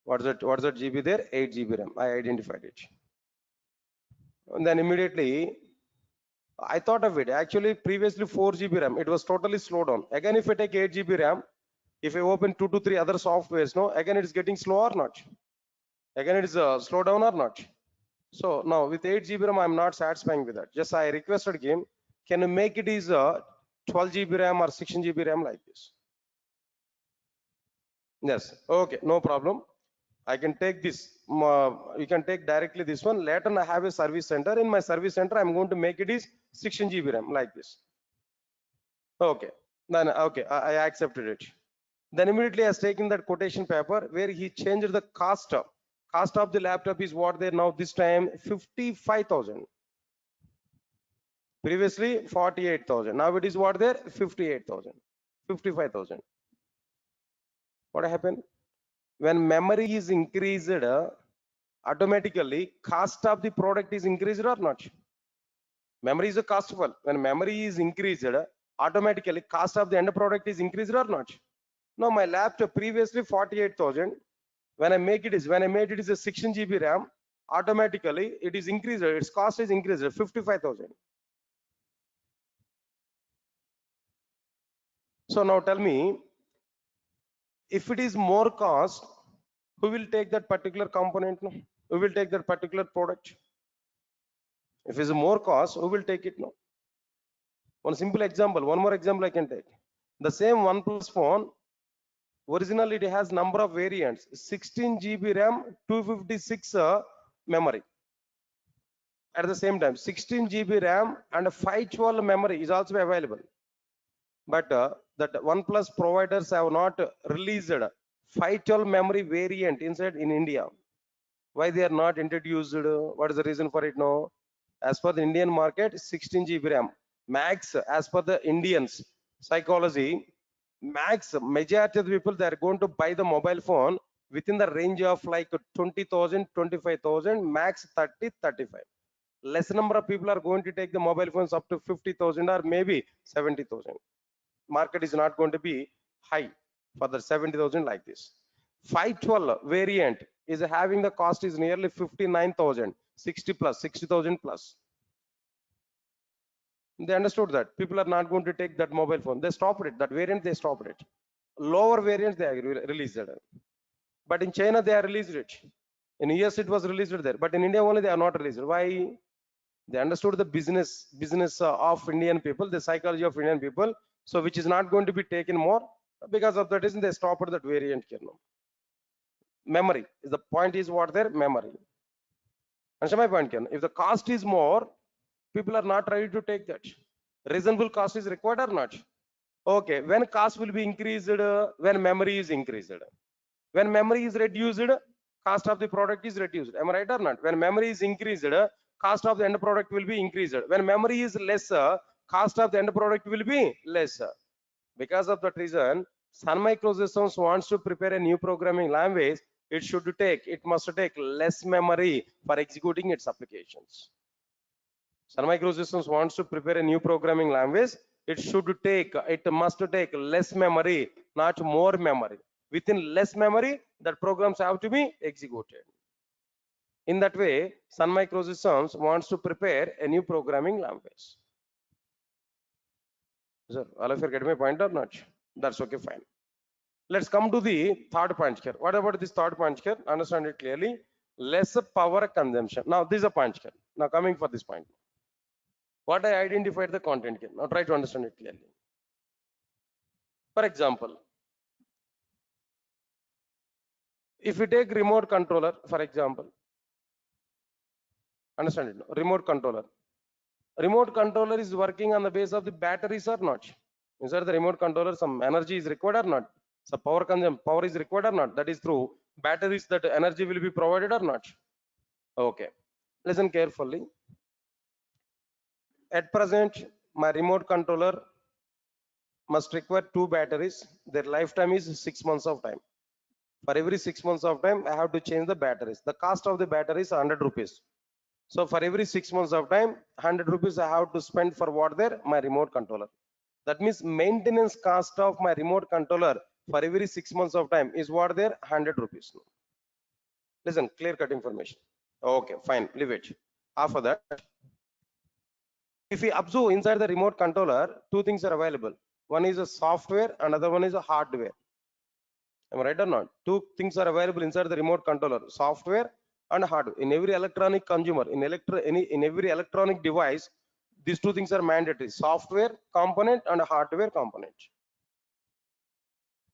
What's that GB there? 8 GB RAM. I identified it. And then immediately I thought of it. Actually, previously 4 GB RAM, it was totally slowed down. Again, if I take 8 GB RAM, if I open 2 to 3 other softwares, no, again it is getting slow or not? Again it is slow down or not? So now with 8 GB RAM, I'm not satisfying with that. Just I requested him, can you make it is 12 GB RAM or 16 GB RAM like this? Yes, okay, no problem. I can take this. You can take directly this one. Later I have a service center. In my service center, I'm going to make it is 16 GB RAM like this. Okay, then okay, I accepted it. Then immediately I was taking that quotation paper where he changed the cost of the laptop is what they now this time 55,000. Previously 48,000. Now it is what there 58,000, 55,000. What happened? When memory is increased, automatically cost of the product is increased or not? Memory is a costful. When memory is increased, automatically cost of the end product is increased or not? Now my laptop previously 48,000. When I made it is a 16 GB RAM, automatically it is increased. Its cost is increased 55,000. So now tell me, if it is more cost, who will take that particular component? No? Who will take that particular product? If it's more cost, who will take it? No. One simple example, one more example I can take. The same OnePlus phone, originally it has number of variants: 16 GB RAM, 256 memory. At the same time, 16 GB RAM and 512 memory is also available. But that OnePlus providers have not released 512 memory variant inside in India. Why they are not introduced? What is the reason for it? No, as per the Indian market, 16 GB RAM max. As per the Indians psychology, max majority of the people, they are going to buy the mobile phone within the range of like 20,000, 25,000, max 30, 35. Less number of people are going to take the mobile phones up to 50,000 or maybe 70,000. Market is not going to be high for the 70,000 like this. 512 variant is having the cost is nearly 59,000, 60 plus, 60,000 plus. They understood that people are not going to take that mobile phone. They stopped it. That variant, they stopped it. Lower variants, they released it. But in China, they are released it. In US, it was released there. But in India only, they are not released. Why? They understood the business of Indian people, the psychology of Indian people. So which is not going to be taken more. Because of that reason, they stopped that variant. Memory is the point, is what their memory. Understand my point? If the cost is more, people are not ready to take that. Reasonable cost is required or not? Okay, when cost will be increased, when memory is increased. When memory is reduced, cost of the product is reduced. Am I right or not? When memory is increased, cost of the end product will be increased. When memory is lesser, cost of the end product will be lesser. Because of that reason, Sun Microsystems wants to prepare a new programming language. It must take less memory for executing its applications. Sun Microsystems wants to prepare a new programming language. It must take less memory, not more memory. Within less memory, that programs have to be executed. In that way, Sun Microsystems wants to prepare a new programming language. Sir, all of you get my point or not? That's okay, fine. Let's come to the third point here. What about this third point here? Understand it clearly. Less power consumption. Now, this is a point here. Now, coming for this point. What I identified the content here. Now, try to understand it clearly. For example, if you take remote controller, for example, understand it. Remote controller. Remote controller is working on the base of the batteries or not? Inside the remote controller, some energy is required or not? So power is required or not? That is through batteries, that energy will be provided or not? Okay. Listen carefully. At present, my remote controller must require 2 batteries. Their lifetime is 6 months of time. For every 6 months of time, I have to change the batteries. The cost of the battery is 100 rupees. So for every 6 months of time, 100 rupees I have to spend for what there? My remote controller. That means maintenance cost of my remote controller for every 6 months of time is what there? 100 rupees. Listen, clear cut information. Okay, fine, leave it. After that, if we observe inside the remote controller, 2 things are available. One is a software, another one is a hardware. Am I right or not? 2 things are available inside the remote controller: software and hardware. In every electronic consumer, in every electronic device, these 2 things are mandatory: software component and hardware component.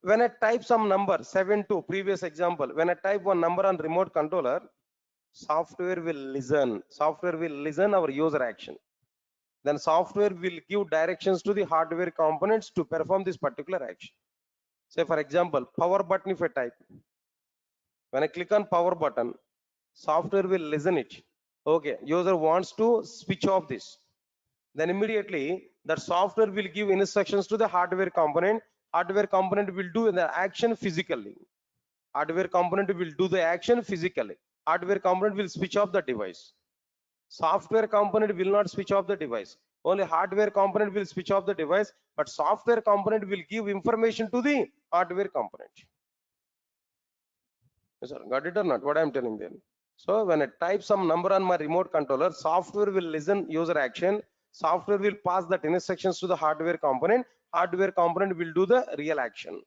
When I type some number 72, previous example, when I type one number on remote controller, software will listen our user action. Then software will give directions to the hardware components to perform this particular action. Say for example, power button, if I type, when I click on power button, software will listen it. Okay, user wants to switch off this. Then immediately that software will give instructions to the hardware component. Hardware component will do the action physically. Hardware component will do the action physically. Hardware component will switch off the device. Software component will not switch off the device. Only hardware component will switch off the device, but software component will give information to the hardware component. Yes, sir. Got it or not? What I am telling them. So when I type some number on my remote controller, software will listen user action. Software will pass that instructions to the hardware component. hardware component will do the real action.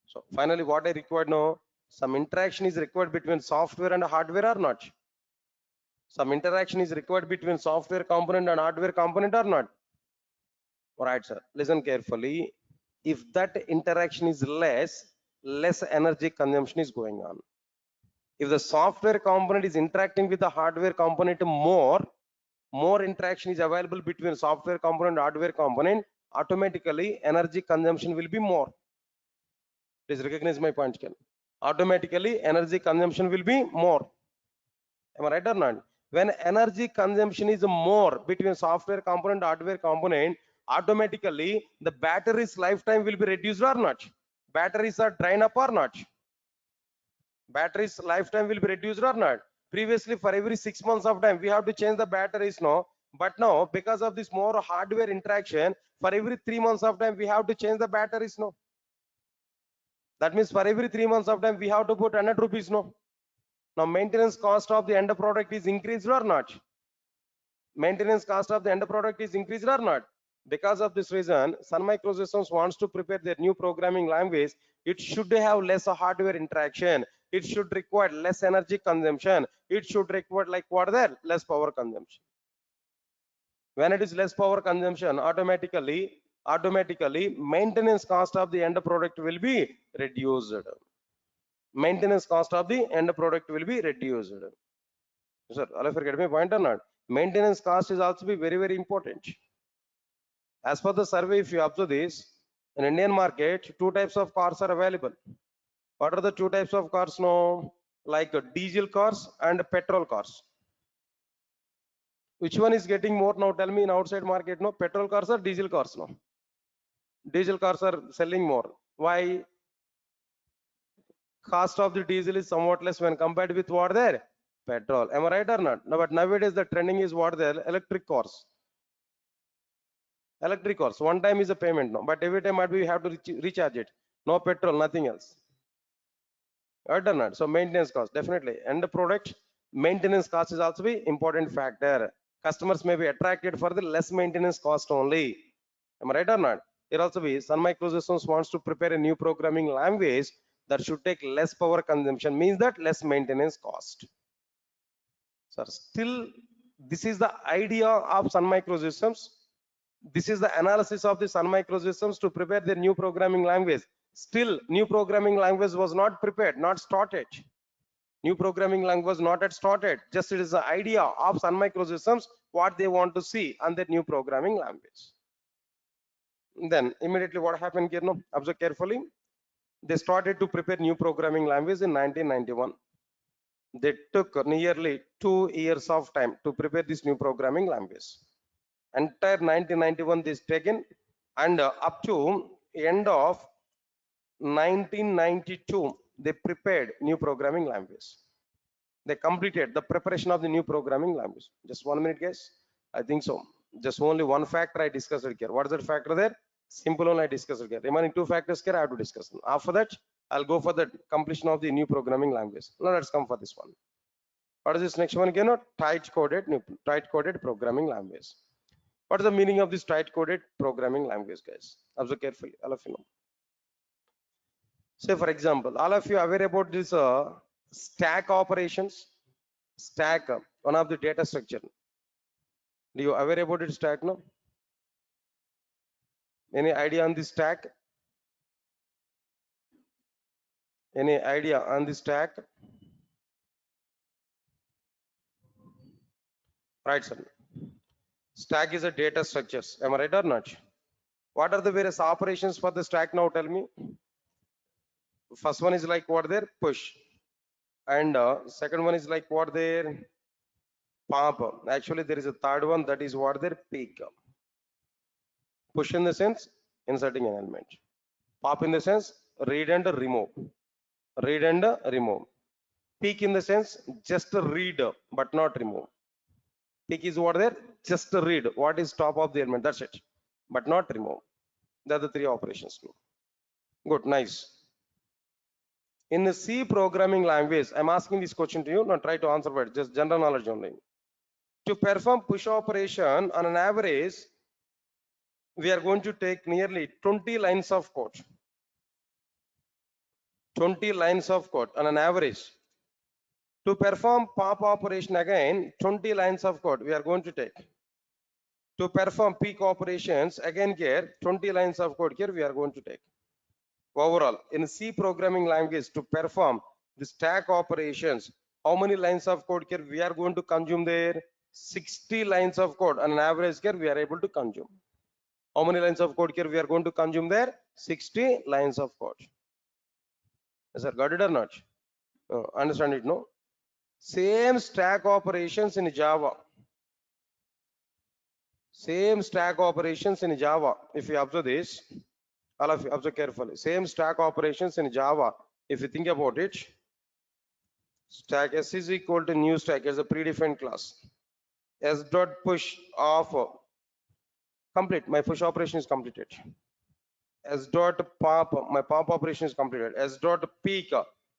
So finally, what I required now, some interaction is required between software and hardware or not? Some interaction is required between software component and hardware component or not? All right, sir. Listen carefully. If that interaction is less energy consumption is going on. If the software component is interacting with the hardware component more interaction is available between software component and hardware component, automatically energy consumption will be more. Please recognize my point, Ken. Automatically energy consumption will be more. Am I right or not? When energy consumption is more between software component and hardware component, automatically the battery's lifetime will be reduced or not? Batteries are drain up or not? Battery's lifetime will be reduced or not? Previously, for every 6 months of time, we have to change the batteries now. But now, because of this more hardware interaction, for every 3 months of time, we have to change the batteries now. That means for every 3 months of time, we have to put 100 rupees now. Now, maintenance cost of the end product is increased or not? Maintenance cost of the end product is increased or not? Because of this reason, Sun Microsystems wants to prepare their new programming language. It should have less hardware interaction. It should require less energy consumption. It should require like what there? Less power consumption. When it is less power consumption, automatically maintenance cost of the end product will be reduced. Maintenance cost of the end product will be reduced. Sir, all of you get my point or not? Maintenance cost is also be very important. As per the survey, if you observe this, in Indian market, two types of cars are available. What are the two types of cars now? Like diesel cars and petrol cars. Which one is getting more now? Tell me in outside market, no? Petrol cars or diesel cars now? Diesel cars are selling more. Why? Cost of the diesel is somewhat less when compared with what there? Petrol. Am I right or not? No, but nowadays the trending is what there? Electric cars. Electric cars. One time is a payment now, but every time we have to recharge it. No petrol, nothing else. Right or not? So maintenance cost, definitely. And the product maintenance cost is also be important factor. Customers may be attracted for the less maintenance cost only. Am I right or not? Here also be Sun Microsystems wants to prepare a new programming language that should take less power consumption, means that less maintenance cost. So still, this is the idea of Sun Microsystems. This is the analysis of the Sun Microsystems to prepare their new programming language. Still, new programming language was not prepared, not started. New programming language was not yet started. Just it is the idea of Sun Microsystems, what they want to see on their new programming language. Then immediately what happened here? No, observe carefully. They started to prepare new programming language in 1991. They took nearly 2 years of time to prepare this new programming language. Entire 1991 this taken, and up to end of 1992 they prepared new programming language. They completed the preparation of the new programming language. Just 1 minute, guys. I think so. Just only one factor I discussed here. What is that factor there? Simple one I discussed here. Remaining two factors here I have to discuss. After that, I'll go for the completion of the new programming language. Now let's come for this one. What is this next one again? Tight coded programming language. What is the meaning of this tight coded programming language, guys? Observe carefully, all of you know. Say for example, all of you are aware about this stack operations. Stack, one of the data structure. Do you aware about it stack now? Any idea on this stack? Any idea on this stack? Right, sir. Stack is a data structures. Am I right or not? What are the various operations for the stack now? Tell me. First one is like what there? Push. And second one is like what there? Pop. Actually, there is a third one, that is what there? Peak. Push in the sense inserting an element. Pop in the sense read and remove. Read and remove. Peak in the sense just read but not remove. Peak is what there? Just read what is top of the element. That's it. But not remove. The other three operations. Good, nice. In the C programming language, I'm asking this question to you. Not try to answer, but just general knowledge only. To perform push operation on an average, we are going to take nearly 20 lines of code. 20 lines of code on an average. To perform pop operation again, 20 lines of code we are going to take. To perform peak operations again here, 20 lines of code here we are going to take. Overall, in C programming language, to perform the stack operations, how many lines of code here we are going to consume there? 60 lines of code on an average here we are able to consume. How many lines of code here we are going to consume there? 60 lines of code. Yes, sir, got it or not? Understand it, no? Same stack operations in Java. Same stack operations in Java. If you observe this, all of you observe carefully. Same stack operations in Java. If you think about it, stack S is equal to new stack as a predefined class. S dot push of complete. My push operation is completed. S dot pop, my pop operation is completed. S dot peak,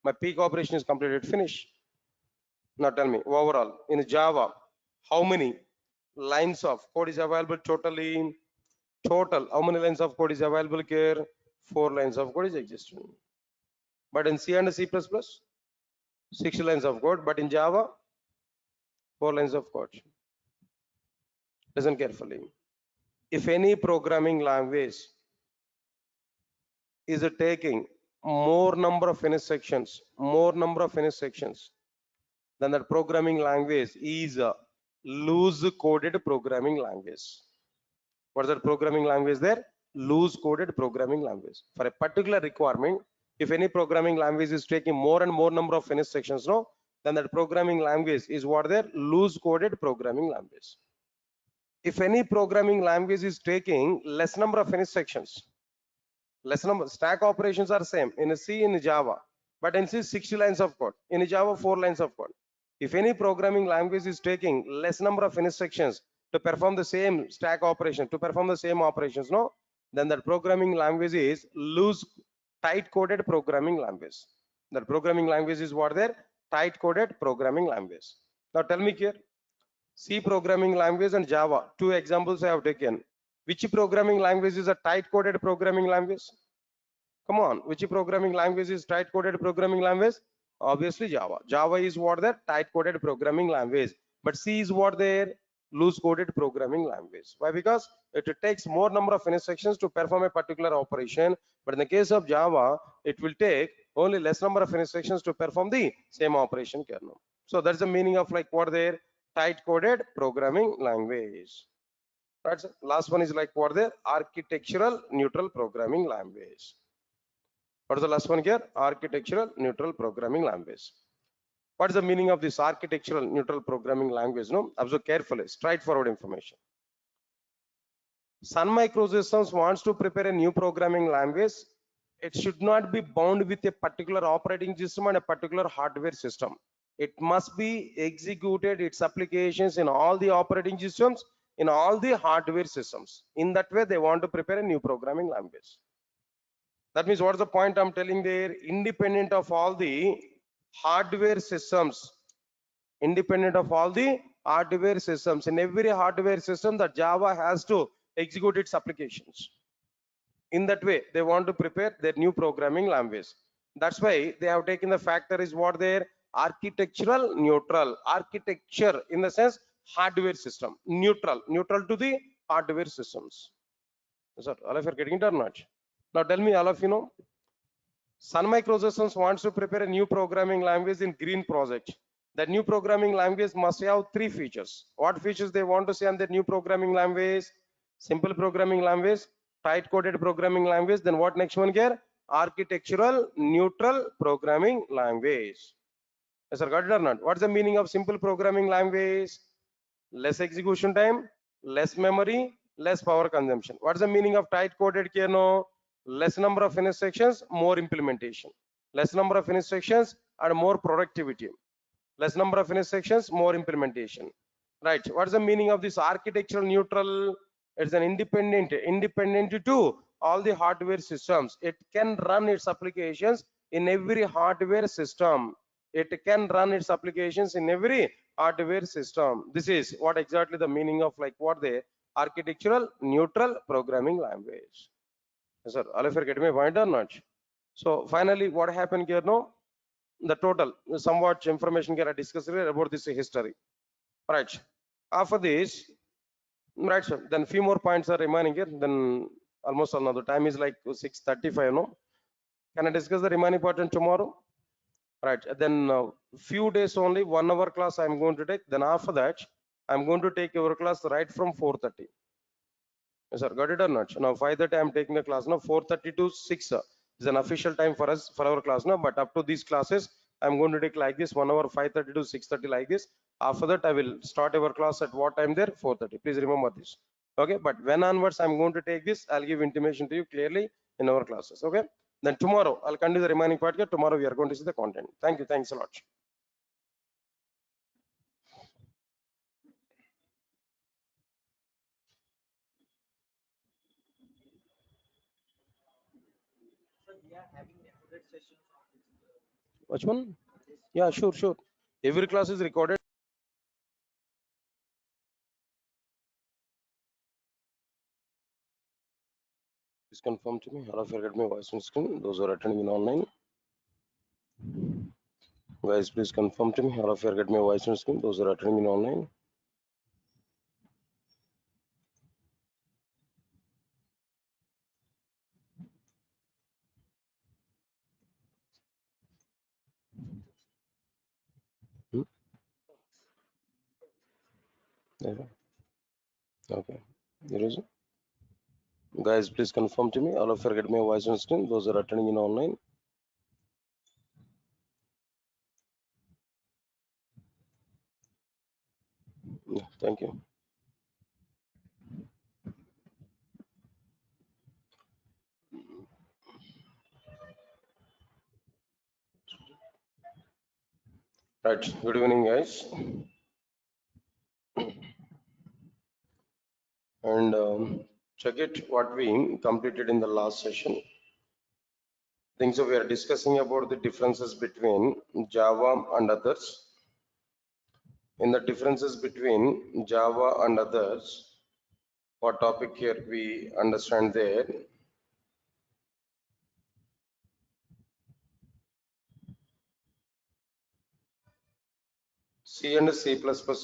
my peak operation is completed. Finish. Now tell me overall in Java, how many lines of code is available totally? Total, how many lines of code is available here? 4 lines of code is existing. But in C and C++, 6 lines of code. But in Java, 4 lines of code. Listen carefully. If any programming language is taking more number of finish sections, then that programming language is a loose coded programming language. What is that programming language there? Loose coded programming language. For a particular requirement, if any programming language is taking more and more number of finish sections, no, then that programming language is what there? Loose coded programming language. If any programming language is taking less number of finish sections, less number stack operations are same in C, in Java, but in C 60 lines of code, in Java 4 lines of code. If any programming language is taking less number of finish sections to perform the same stack operation, to perform the same operations, no, then that programming language is loose tight coded programming language. That programming language is what there? Tight coded programming language. Now tell me here, C programming language and Java, two examples I have taken. Which programming language is a tight coded programming language? Come on, which programming language is tight coded programming language? Obviously Java. Java is what the tight coded programming language, but C is what their loose coded programming language. Why? Because it takes more number of instructions to perform a particular operation, but in the case of Java, it will take only less number of instructions to perform the same operation kernel. So that's the meaning of like what their tight coded programming language. Right. Last one is like what their architectural neutral programming language. What is the last one here? Architectural neutral programming language. What is the meaning of this architectural neutral programming language? No, observe carefully, straightforward information. Sun Microsystems wants to prepare a new programming language. It should not be bound with a particular operating system and a particular hardware system. It must be executed its applications in all the operating systems, in all the hardware systems. In that way, they want to prepare a new programming language. That means what's the point I'm telling there? Independent of all the hardware systems, independent of all the hardware systems, in every hardware system that Java has to execute its applications. In that way, they want to prepare their new programming language. That's why they have taken the factor is what their architectural neutral, architecture in the sense hardware system, neutral to the hardware systems. Sir, all of you are getting it or not? Now tell me, all of you know, Sun Microsystems wants to prepare a new programming language in green project. That new programming language must have 3 features. What features they want to see on the new programming language? Simple programming language, tight coded programming language. Then what next one here? Architectural neutral programming language. Yes, sir, got it or not? What's the meaning of simple programming language? Less execution time, less memory, less power consumption. What's the meaning of tight coded here? No, less number of instructions, more implementation. Less number of instructions and more productivity. Less number of instructions, more implementation. Right. What's the meaning of this architectural neutral? It's an independent to all the hardware systems. It can run its applications in every hardware system. It can run its applications in every hardware system. This is what exactly the meaning of like what the architectural neutral programming language. Yes, sir. All of you get my point or not? So finally, what happened here now? The total, somewhat information here I discussed here about this history. Right. After this, right, sir. Then few more points are remaining here. Then almost another time is like 6:35. No, can I discuss the remaining part on tomorrow? Right. Then few days only, 1 hour class I'm going to take. Then after that, I'm going to take your class right from 4:30. Yes, sir. Got it or not? Now 5:30 I'm taking the class. Now 4:30 to 6 is an official time for us for our class. Now, but up to these classes, I'm going to take like this 1 hour 5:30 to 6:30 like this. After that, I will start our class at what time there? 4:30. Please remember this. Okay. But when onwards I'm going to take this, I'll give intimation to you clearly in our classes. Okay. Then tomorrow I'll continue the remaining part here. Tomorrow we are going to see the content. Thank you. Thanks a lot. Which one? Yeah, sure, sure. Every class is recorded. Please confirm to me. All of you get my voice on screen. Those who are attending in online. Guys, please confirm to me. All of you get my voice on screen. Those who are attending in online. Hmm? Yeah. Okay. There is. Guys, please confirm to me. All of you get my voice on screen. Those who are attending in online. Yeah, thank you. Right. Good evening, guys. And check it what we completed in the last session. Think so. We are discussing about the differences between Java and others. In the differences between Java and others, what topic here we understand there? C and C++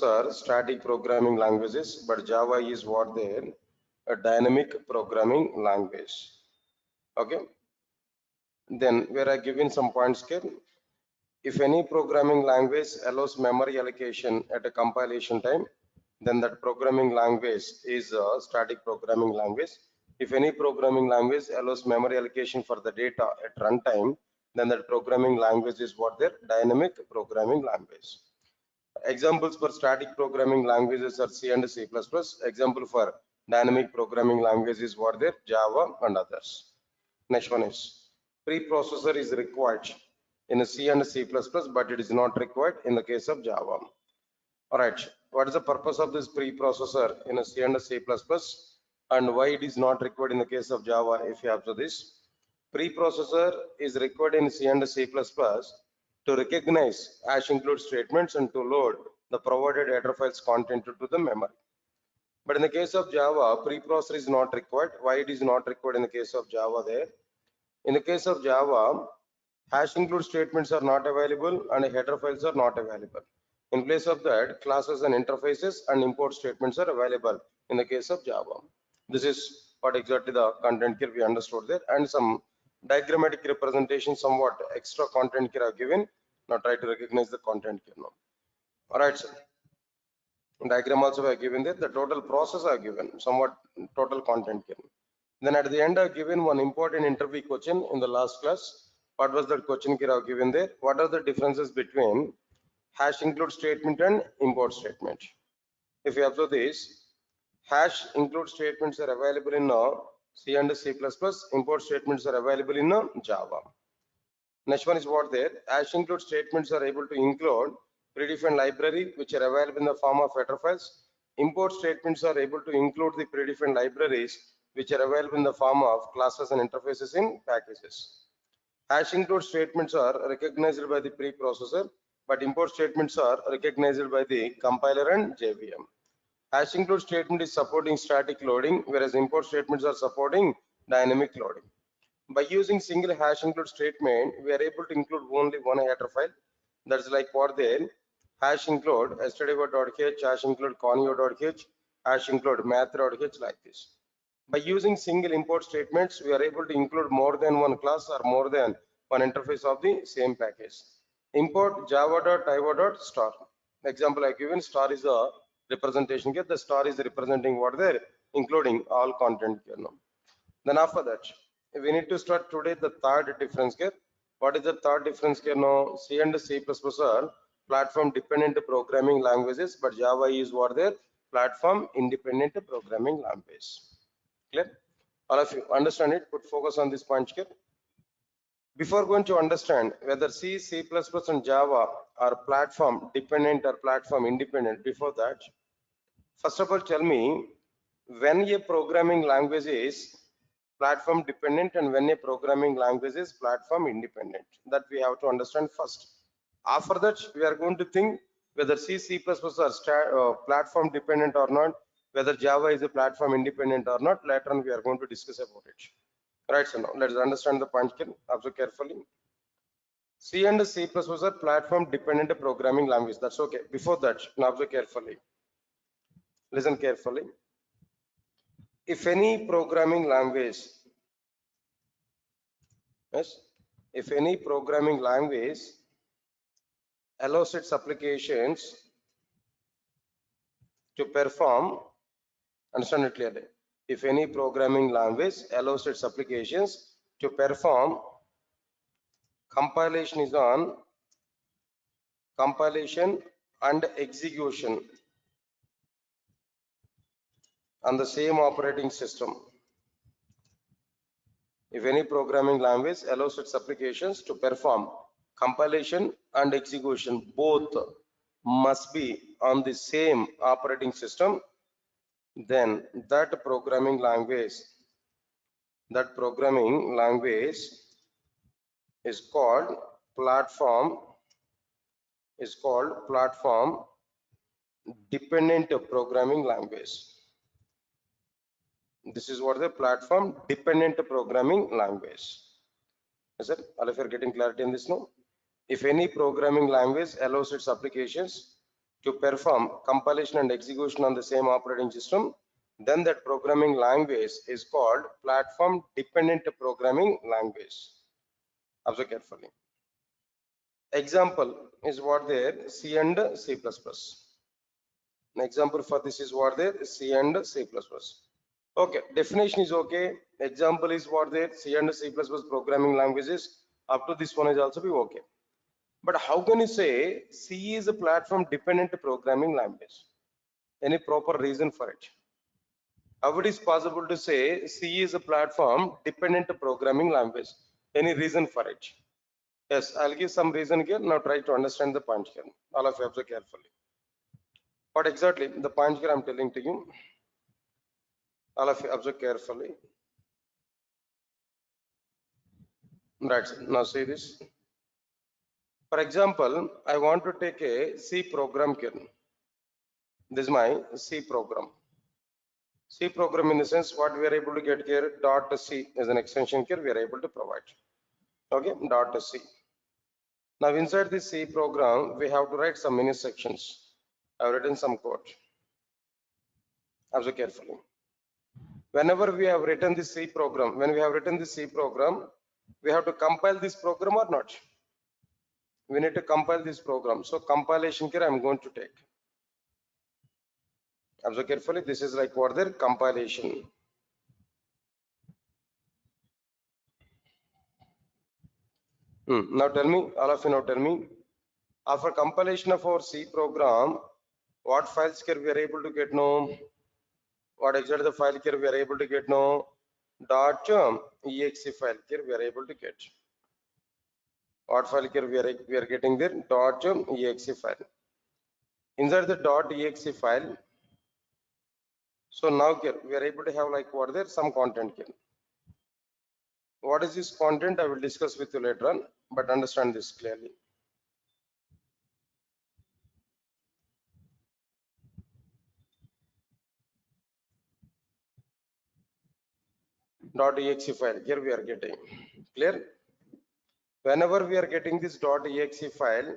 are static programming languages, but Java is what there? A dynamic programming language. Okay. Then we are given some points here. If any programming language allows memory allocation at a compilation time, then that programming language is a static programming language. If any programming language allows memory allocation for the data at runtime, then that programming language is what their dynamic programming language. Examples for static programming languages are C and C++. Example for dynamic programming language is what their Java and others. Next one is preprocessor is required in a C and C++, but it is not required in the case of Java. All right. What is the purpose of this preprocessor in a C and C++ and why it is not required in the case of Java? If you have to this, preprocessor is required in C and C++ to recognize hash include statements and to load the provided header files content to the memory. But in the case of Java, preprocessor is not required. Why it is not required in the case of Java there? In the case of Java, hash include statements are not available and header files are not available. In place of that, classes and interfaces and import statements are available in the case of Java. This is what exactly the content here we understood there, and some diagrammatic representation, somewhat extra content here are given. Now try to recognize the content here now. All right, sir. Diagram also are given there. The total process are given, somewhat total content given. Then at the end are given one important interview question in the last class. What was that question here are given there? What are the differences between hash include statement and import statement? If you observe this, hash include statements are available in C and C++. Import statements are available in Java. Next one is what there. Hash include statements are able to include predefined library which are available in the form of header files. Import statements are able to include the predefined libraries which are available in the form of classes and interfaces in packages. Hash include statements are recognized by the preprocessor, but import statements are recognized by the compiler and JVM. Hash include statement is supporting static loading, whereas import statements are supporting dynamic loading. By using single hash include statement, we are able to include only one header file. That's like what there hash include stdio.h, hash include conio.h, hash include math.h, like this. By using single import statements, we are able to include more than one class or more than one interface of the same package. Import java.ivo.star. Example I given, star is a representation here. The star is representing what there, including all content here now. Then after that, we need to start today the third difference here. What is the third difference here now? C and C++ are platform dependent programming languages, but Java is what their platform independent programming language. Clear? All of you understand it? Put focus on this point here. Before going to understand whether C, C++, and Java are platform dependent or platform independent, before that, first of all, tell me when a programming language is platform dependent and when a programming language is platform independent. That we have to understand first. After that, we are going to think whether C, C++ are platform dependent or not, whether Java is a platform independent or not. Later on, we are going to discuss about it. Right, so now let's understand the point here. Observe carefully. C and C++ are platform dependent programming language. That's okay. Before that, now observe carefully. Listen carefully. If any programming language, yes, if any programming language allows its applications to perform, understand it clearly. If any programming language allows its applications to perform, compilation is on compilation and execution on the same operating system. If any programming language allows its applications to perform compilation and execution, both must be on the same operating system, then that programming language is called platform dependent programming language. This is what the platform dependent programming language. Is it? All of you are getting clarity in this now? If any programming language allows its applications to perform compilation and execution on the same operating system, then that programming language is called platform dependent programming language. Observe carefully. Example is what there, C and C++. An example for this is what there, C and C++. Okay, definition is okay. Example is what there, C and C++ programming languages. Up to this one is also be okay. But how can you say C is a platform dependent programming language? Any proper reason for it? How it is possible to say C is a platform dependent programming language? Any reason for it? Yes, I'll give some reason here. Now try to understand the point here. All of you observe carefully. What exactly the point here I'm telling to you? All of you observe carefully. Right, now see this. For example, I want to take a C program here. This is my C program. C program in the sense what we are able to get here, dot C as an extension here we are able to provide. Okay, dot C. Now inside this C program, we have to write some mini sections. I have written some code. Observe carefully. Whenever we have written this C program, when we have written this C program, we have to compile this program or not? We need to compile this program. So compilation here I am going to take. Observe carefully. This is like what their compilation. Now tell me, all of you now tell me, after compilation of our C program, what files here we are able to get now? What exactly the file here we are able to get now? Dot exe file here we are able to get. What file here we are getting there? Dot exe file. Inside the dot exe file, so now here we are able to have like what there some content here. What is this content? I will discuss with you later on, but understand this clearly. .exe file. Here we are getting. Clear? Whenever we are getting this .exe file,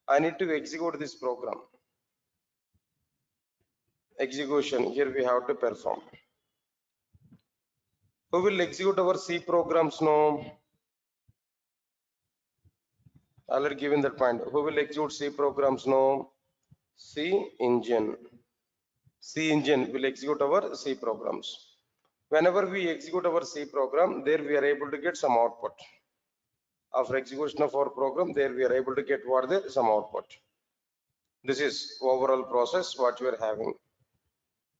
I need to execute this program. Execution, here we have to perform. Who will execute our C programs now? Already given that point. Who will execute C programs now? C engine. C engine will execute our C programs. Whenever we execute our C program, there we are able to get some output. After execution of our program, there we are able to get what there some output. This is overall process what we are having.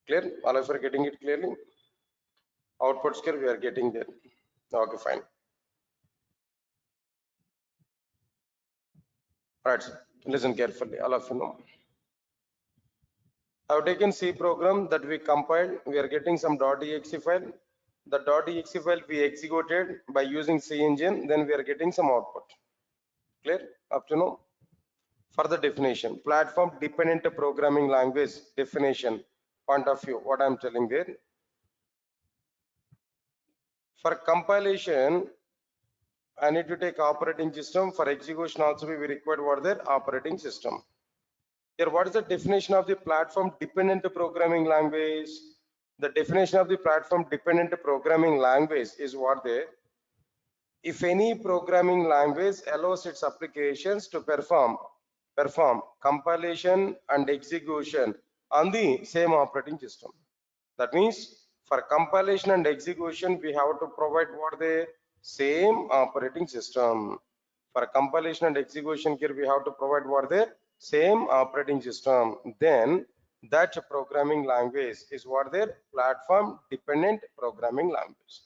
Clear? All of you are getting it clearly? Outputs here we are getting there. Okay, fine. Right. Listen carefully. All of you know. I have taken C program that we compiled. We are getting some .exe file. The .exe file we executed by using C engine. Then we are getting some output. Clear? Up to now. Further definition. Platform dependent programming language definition. Point of view. What I am telling there. For compilation, I need to take operating system. For execution also we require what there operating system. Here, what is the definition of the platform dependent programming language? The definition of the platform dependent programming language is what there. If any programming language allows its applications to perform compilation and execution on the same operating system. That means for compilation and execution, we have to provide what the same operating system. For compilation and execution here, we have to provide what the same operating system. Then that programming language is what their platform dependent programming language.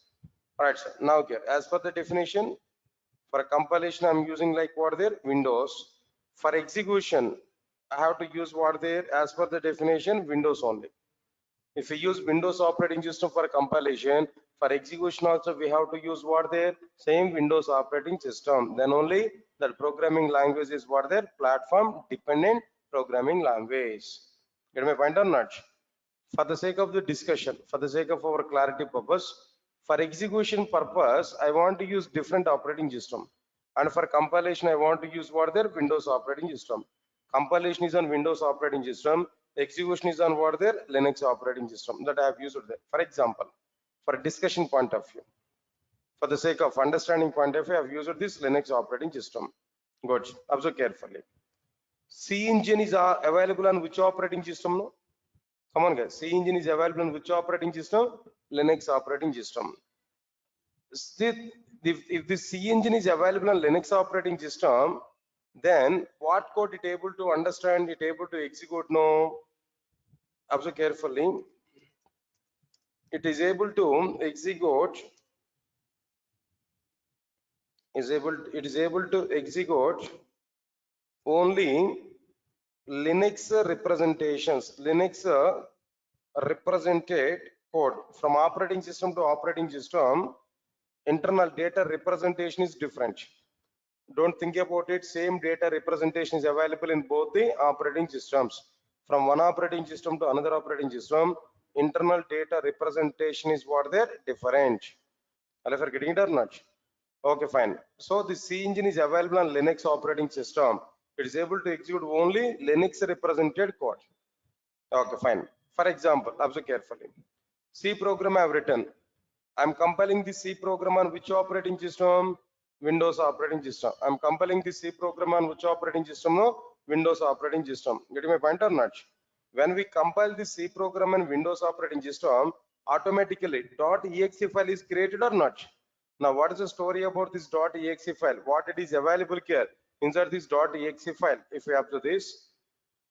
All right, sir. Now here, as per the definition, for compilation, I'm using like what there Windows. For execution, I have to use what there as per the definition Windows only. If we use Windows operating system for compilation, for execution also we have to use what their same Windows operating system. Then only that programming language is what their platform dependent programming language. Get my point or not? For the sake of the discussion, for the sake of our clarity purpose, for execution purpose, I want to use different operating system. And for compilation, I want to use what their Windows operating system. Compilation is on Windows operating system. Execution is on what their Linux operating system that I have used there. For example, for discussion point of view, for the sake of understanding point of view, I have used this Linux operating system. Good. Observe carefully. C engine is available on which operating system? No? Come on guys, C engine is available on which operating system? Linux operating system. If the C engine is available on Linux operating system, then what code it able to understand, it able to execute? No. Observe carefully. It is able to execute. It is able to execute only Linux representations. Linux represented code from operating system to operating system. Internal data representation is different. Don't think about it. Same data representation is available in both the operating systems. From one operating system to another operating system, internal data representation is what they're different. Are you getting it or not? Okay, fine. So the C engine is available on Linux operating system. It is able to execute only Linux represented code. Okay, fine. For example, observe carefully. C program I have written. I'm compiling the C program on which operating system? Windows operating system. I'm compiling the C program on which operating system? No, Windows operating system. Getting my point or not? When we compile the C program on Windows operating system, automatically .exe file is created or not? Now, what is the story about this .exe file? What it is available here inside this .exe file? If we have to this,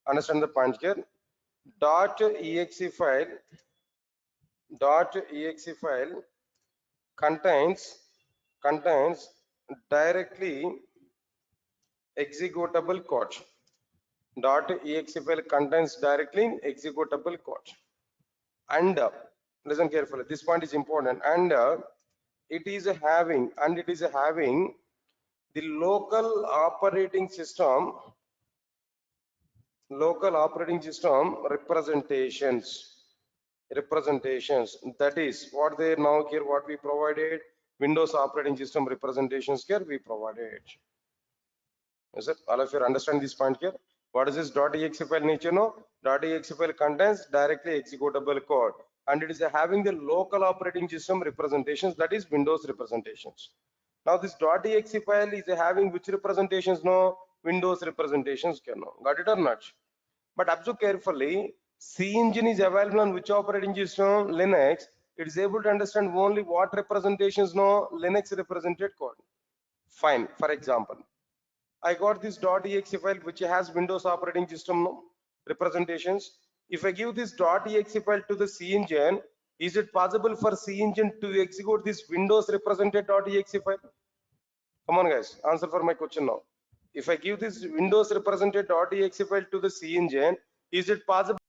understand the point here. .exe file contains directly executable code. .exe file contains directly executable code. And listen carefully. This point is important. And it is having the local operating system representations. representations. That is what they now here what we provided. Windows operating system representations here we provided. Is it? All of you understand this point here? What is this .exe file nature? No, .exe file contains directly executable code, and it is having the local operating system representations, that is Windows representations. Now this .exe file is having which representations? No, Windows representations. No, got it or not? But observe carefully. C engine is available on which operating system? Linux. It is able to understand only what representations? No, Linux represented code. Fine. For example, I got this .exe file which has Windows operating system representations. If I give this .exe file to the C engine, is it possible for C engine to execute this Windows represented .exe file? Come on guys, answer for my question now. If I give this Windows represented .exe file to the C engine, is it possible